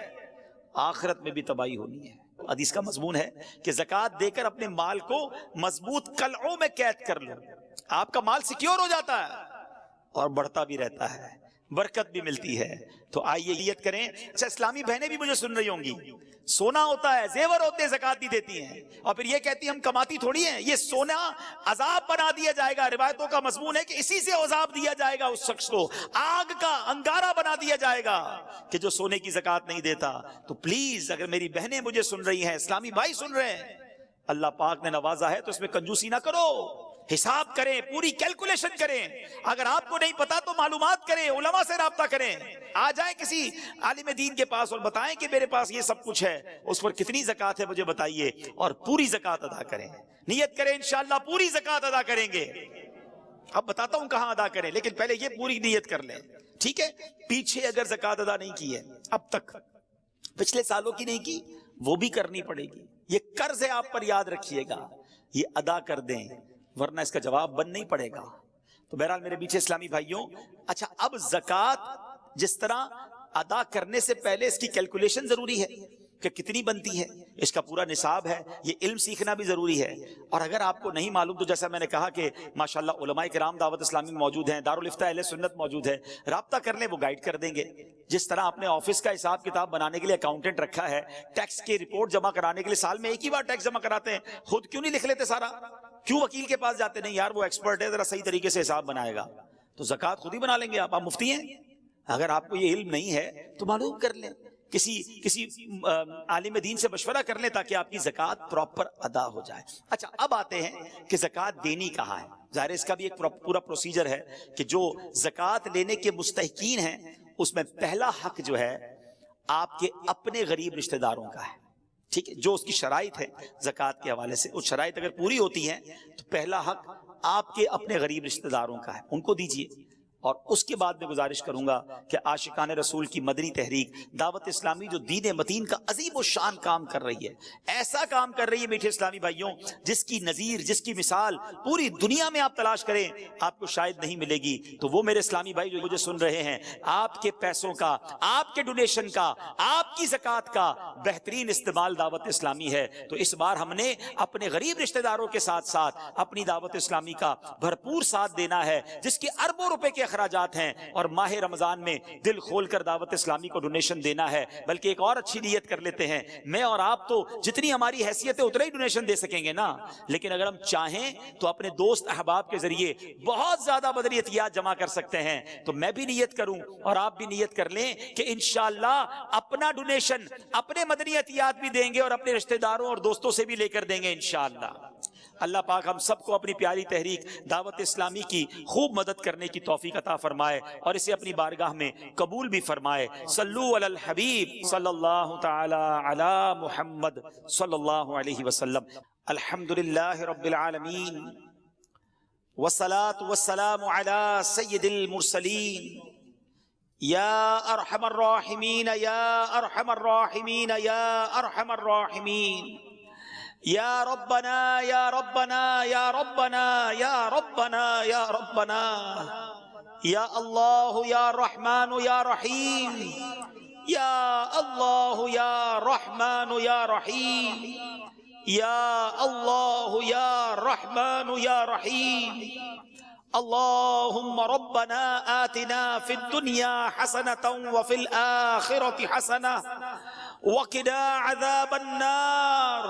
[SPEAKER 2] آخرت میں بھی تباہی ہونی ہے۔ حدیث کا مضمون ہے کہ زکوٰۃ دے کر اپنے مال کو مضبوط قلعوں میں قید کر لو، آپ کا مال سیکیور ہو جاتا ہے اور بڑھتا بھی رہتا ہے، برکت بھی ملتی ہے۔ تو آئیے نیت کریں۔ اچھا، اسلامی بہنیں بھی مجھے سن رہی ہوں گی، سونا ہوتا ہے، زیور ہوتے ہیں، زکوٰۃ نہیں دیتی ہیں، اور پھر یہ کہتی ہیں ہم کماتی تھوڑی ہیں، یہ سونا عذاب بنا دیا جائے گا۔ روایتوں کا مضمون ہے کہ اسی سے عذاب دیا جائے گا، اس شخص کو آگ کا انگارہ بنا دیا جائے گا کہ جو سونے کی زکوٰۃ نہیں دیتا۔ تو پلیز، اگر میری بہنیں مجھے سن رہی ہیں، اسلامی بھائی سن رہے ہیں، اللہ پاک نے نوازا ہے تو اس میں کنجوسی نہ کرو، حساب کریں، پوری کیلکولیشن کریں۔ اگر آپ کو نہیں پتا تو معلومات کریں، علماء سے رابطہ کریں، آ جائیں کسی عالم دین کے پاس اور بتائیں کہ میرے پاس یہ سب کچھ ہے، اس پر کتنی زکوٰۃ ہے مجھے بتائیے، اور پوری زکوٰۃ ادا کریں۔ نیت کریں انشاءاللہ پوری زکوٰۃ ادا کریں گے۔ اب بتاتا ہوں کہاں ادا کریں، لیکن پہلے یہ پوری نیت کر لیں، ٹھیک ہے؟ پیچھے اگر زکوٰۃ ادا نہیں کی ہے اب تک، پچھلے سالوں کی نہیں کی، وہ بھی کرنی پڑے گی۔ یہ قرض ہے آپ پر، یاد رکھیے گا، یہ ادا کر دیں ورنہ اس کا جواب بند نہیں پڑے گا۔ تو بہرحال میرے پیچھے اسلامی بھائیوں، اچھا اب زکوٰۃ جس طرح ادا کرنے سے پہلے اس کی کیلکولیشن ضروری ہے کہ کتنی بنتی ہے، اس کا پورا نصاب ہے، یہ علم سیکھنا بھی ضروری ہے۔ اور اگر آپ کو نہیں معلوم تو جیسا میں نے کہا کہ ماشاءاللہ علماء کرام دعوت اسلامی میں موجود ہیں، دارالفتہ اہل سنت موجود ہے، رابطہ کر لیں، وہ گائیڈ کر دیں گے۔ جس طرح آپ نے آفس کا حساب کتاب بنانے کے لیے اکاؤنٹنٹ رکھا ہے، ٹیکس کی رپورٹ جمع کرانے کے لیے سال میں ایک ہی بار ٹیکس جمع کراتے ہیں، خود کیوں نہیں لکھ لیتے سارا؟ کیوں وکیل کے پاس جاتے؟ نہیں یار وہ ایکسپرٹ ہے، ذرا صحیح طریقے سے حساب بنائے گا۔ تو زکوٰۃ خود ہی بنا لیں گے آپ مفتی ہیں. اگر آپ کو یہ علم نہیں ہے تو معلوم کر لیں, کسی عالم دین سے مشورہ کر لیں تاکہ آپ کی زکوٰۃ پراپر ادا ہو جائے. اچھا اب آتے ہیں کہ زکوٰۃ دینی کہاں ہے. ظاہر اس کا بھی ایک پورا پروسیجر ہے کہ جو زکوٰۃ لینے کے مستحقین ہیں اس میں پہلا حق جو ہے آپ کے اپنے غریب رشتہ داروں کا ہے. ٹھیک ہے, جو اس کی شرائط ہے زکوٰۃ کے حوالے سے, اس شرائط اگر پوری ہوتی ہیں تو پہلا حق آپ کے اپنے غریب رشتہ داروں کا ہے, ان کو دیجئے. اور اس کے بعد میں گزارش کروں گا کہ عاشقان رسول کی مدنی تحریک دعوت اسلامی جو دین متین کا عظیم الشان کام کر رہی ہے, ایسا کام کر رہی ہے میٹھے اسلامی بھائیوں جس کی نظیر, جس کی مثال پوری دنیا میں آپ تلاش کریں آپ کو شاید نہیں ملے گی. تو وہ میرے اسلامی بھائی جو مجھے سن رہے ہیں, آپ کے پیسوں کا, آپ کے ڈونیشن کا, آپ کی زکوٰۃ کا بہترین استعمال دعوت اسلامی ہے. تو اس بار ہم نے اپنے غریب رشتہ داروں کے ساتھ ساتھ اپنی دعوت اسلامی کا بھرپور ساتھ دینا ہے, جس کے اربوں روپے کے اخراجات ہیں, اور ماہ رمضان میں دل کھول کر دعوت اسلامی کو ڈونیشن دینا ہے. بلکہ ایک اور اچھی نیت کر لیتے ہیں, میں اور آپ تو جتنی ہماری حیثیت ہے اتنا ہی ڈونیشن دے سکیں گے نا, لیکن اگر ہم چاہیں تو اپنے دوست احباب کے ذریعے بہت زیادہ مدنیتیات جمع کر سکتے ہیں. تو میں بھی نیت کروں اور آپ بھی نیت کر لیں کہ انشاءاللہ اپنا ڈونیشن, اپنے مدنیتیات بھی دیں گے اور اپنے رشتہ داروں اور دوستوں سے بھی لے کر دیں گے انشاءاللہ. اللہ پاک ہم سب کو اپنی پیاری تحریک دعوت اسلامی کی خوب مدد کرنے کی توفیق عطا فرمائے اور اسے اپنی بارگاہ میں قبول بھی فرمائے. صلو علی الحبیب صلی اللہ تعالی علی محمد صلی اللہ علیہ وسلم. الحمدللہ رب العالمین والصلاة والسلام علی سید المرسلین یا ارحم الراحمین یا ارحم الراحمین یا ارحم الراحمین. یا ربنا یا ربنا یا ربنا یا ربنا یا ربنا یا اللہ یا رحمان یا رحیم یا اللہ یا رحمان یا رحیم یا اللہ یا رحمان یا رحیم. اللهم ربنا آتنا في الدنيا حسنة وفي الآخرة حسنة وقنا عذاب النار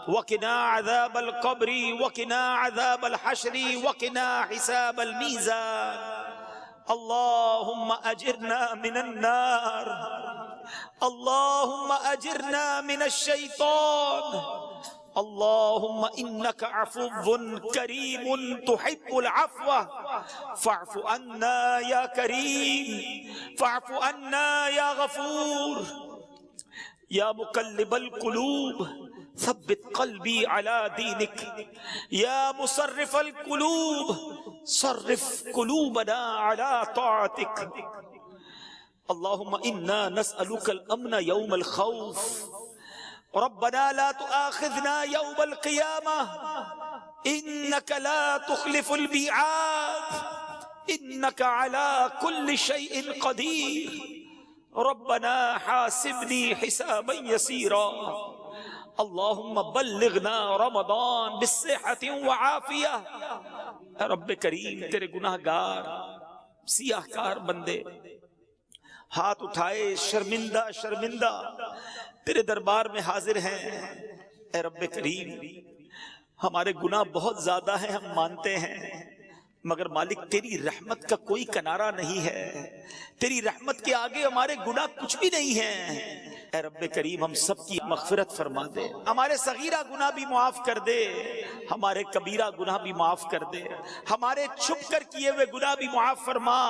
[SPEAKER 2] وقنا عذاب القبر وقنا عذاب الحشر وقنا حساب الميزان. اللهم أجرنا من النار اللهم أجرنا من الشيطان. اللهم إنك عفو كريم تحب العفو فاعف عنا يا كريم فاعف عنا يا غفور. يا مقلب القلوب ثبت قلبي على دينك يا مصرف القلوب صرف قلوبنا على طاعتك. اللهم إنا نسألك الأمن يوم الخوف. ربنا لا تؤاخذنا يوم القيامة إنك لا تخلف الميعاد إنك على كل شيء قدير. ربنا حاسبني حسابا يسيرا. اللهم بلغنا رمضان بالصحة وعافية. اے رب کریم تیرے گناہ گار سیاہ کار بندے ہاتھ اٹھائے شرمندہ شرمندہ تیرے دربار میں حاضر ہیں. اے رب کریم ہمارے گناہ بہت زیادہ ہیں, ہم مانتے ہیں, مگر مالک تیری رحمت کا کوئی کنارہ نہیں ہے. تیری رحمت کے آگے ہمارے گناہ کچھ بھی نہیں ہیں. اے رب کریم ہم سب کی مغفرت فرما دے, ہمارے صغیرہ گناہ بھی معاف کر دے, ہمارے کبیرہ گناہ بھی معاف کر دے, ہمارے چھپ کر کیے ہوئے گناہ بھی معاف فرما,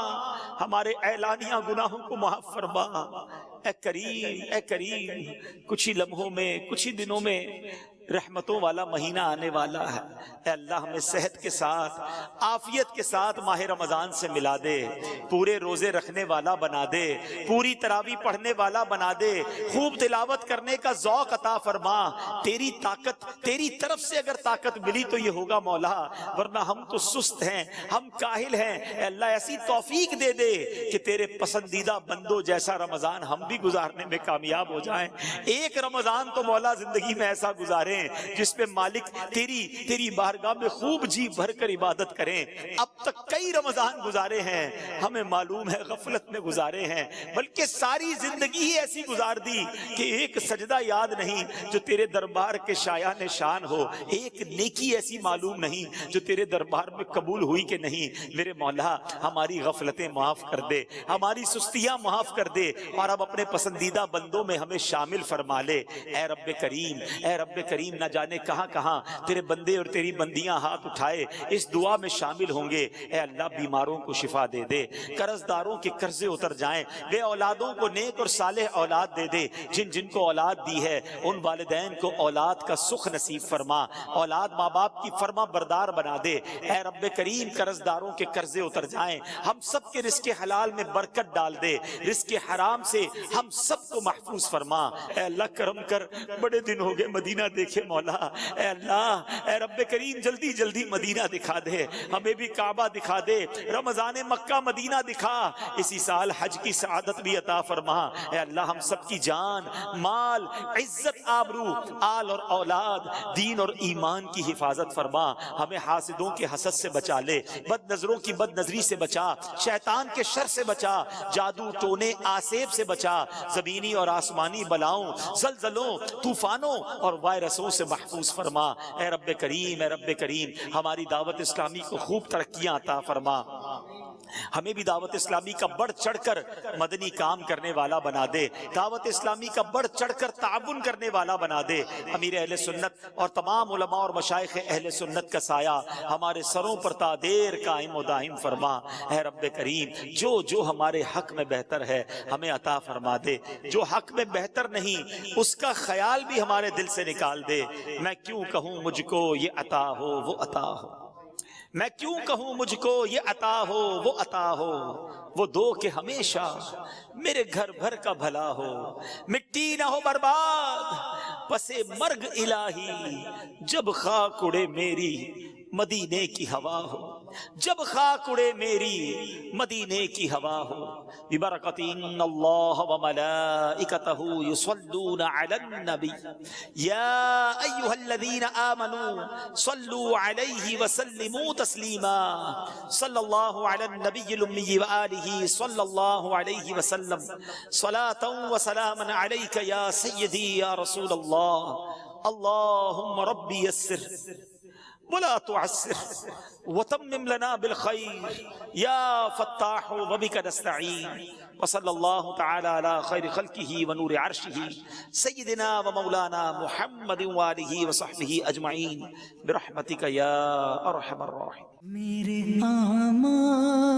[SPEAKER 2] ہمارے اعلانیہ گناہوں کو معاف فرما. اے کریم اے کریم کچھ ہی لمحوں میں کچھ ہی دنوں میں رحمتوں والا مہینہ آنے والا ہے. اے اللہ ہمیں صحت کے ساتھ عافیت کے ساتھ ماہ رمضان سے ملا دے, پورے روزے رکھنے والا بنا دے, پوری تراویح پڑھنے والا بنا دے, خوب تلاوت کرنے کا ذوق عطا فرما. تیری طاقت تیری طرف سے اگر طاقت ملی تو یہ ہوگا مولا, ورنہ ہم تو سست ہیں, ہم کاہل ہیں. اے اللہ ایسی توفیق دے دے کہ تیرے پسندیدہ بندوں جیسا رمضان ہم بھی گزارنے میں کامیاب ہو جائیں. ایک رمضان تو مولا زندگی میں ایسا گزاریں جس پہ مالک تیری بارگاہ میں خوب جی بھر کر عبادت کریں۔ اب تک کئی رمضان گزارے ہیں، ہمیں معلوم ہے غفلت میں گزارے ہیں، بلکہ ساری زندگی ہی ایسی گزار دی کہ ایک سجدہ یاد نہیں جو تیرے دربار کے شایان شان ہو، ایک نیکی ایسی معلوم نہیں جو تیرے دربار میں قبول ہوئی کہ نہیں۔ میرے مولا ہماری غفلتیں معاف کر دے، ہماری سستیاں معاف کر دے، اور اب اپنے پسندیدہ بندوں میں ہمیں شامل فرما لے۔ اے رب کریم، اے رب کریم، نہ جانے کہاں کہاں تیرے بندے اور تیری بندیاں ہاتھ اٹھائے اس دعا میں شامل ہوں گے۔ اے اللہ بیماروں کو شفا دے دے، قرض داروں کے قرضے اتر جائیں، بے اولادوں کو نیک اور صالح اولاد دے دے، جن کو اولاد دی ہے ان والدین کو اولاد کا سکھ نصیب فرما، اولاد ماں باپ کی فرما بردار بنا دے۔ اے رب کریم قرض داروں کے قرضے اتر جائیں، ہم سب کے رزق حلال میں برکت ڈال دے، رزق حرام سے ہم سب کو محفوظ فرما۔ اے اللہ کرم کر، بڑے دن ہو گئے مدینہ دیکھے مولا۔ اے اللہ، اے رب کریم جلدی جلدی مدینہ دکھا دے، ہمیں بھی کعبہ دکھا دے، رمضان مکہ مدینہ دکھا، اسی سال حج کی سعادت بھی عطا فرما۔ اے اللہ ہم سب کی جان، مال، عزت، آبرو، آل اور اولاد، دین اور ایمان کی حفاظت فرما۔ ہمیں حاسدوں کے حسد سے بچا لے، بد نظروں کی بد نظری سے بچا، شیطان کے شر سے بچا، جادو ٹونے آسیب سے بچا، زمینی اور آسمانی بلاؤں، زلزلوں، طوفانوں اور وائرسوں سے محفوظ فرما۔ اے رب کریم، اے رب کریم ہماری دعوت اسلامی کو خوب ترقیاں عطا فرما، ہمیں بھی دعوت اسلامی کا بڑھ چڑھ کر مدنی کام کرنے والا بنا دے، دعوت اسلامی کا بڑھ چڑھ کر تعاون کرنے والا بنا دے۔ امیر اہل سنت اور تمام علماء اور مشائخ اہل سنت کا سایہ ہمارے سروں پر تا دیر قائم و دائم فرما۔ اے رب کریم جو ہمارے حق میں بہتر ہے ہمیں عطا فرما دے، جو حق میں بہتر نہیں اس کا خیال بھی ہمارے دل سے نکال دے۔ میں کیوں کہوں مجھ کو یہ عطا ہو وہ عطا ہو، میں کیوں کہوں مجھ کو یہ عطا ہو وہ عطا ہو، وہ دو کہ ہمیشہ میرے گھر بھر کا بھلا ہو، مٹی نہ ہو برباد پس مرگ الہی، جب خاک اڑے میری مدینے کی ہوا ہو، جب خاک اڑے میری مدینے کی ہوا ہو۔ ببرکت ان اللہ وملائکتہ یصلون علی النبی یا ایھا الذین آمنوا صلوا علیہ وسلموا تسلیما، صلی اللہ علی النبی الامی وآلہ صلی اللہ علیہ وسلم، صلاۃ وسلاما علیک یا سیدی یا رسول اللہ۔ اللہم ربی یسر ولا تعسر وتمم لنا بالخير يا فتاح وبك نستعين، وصلى الله تعالى على خير خلقه ونور عرشه سيدنا ومولانا محمد وآله وصحبه أجمعين برحمتك يا أرحم الراحمين۔
[SPEAKER 1] میرے اعمال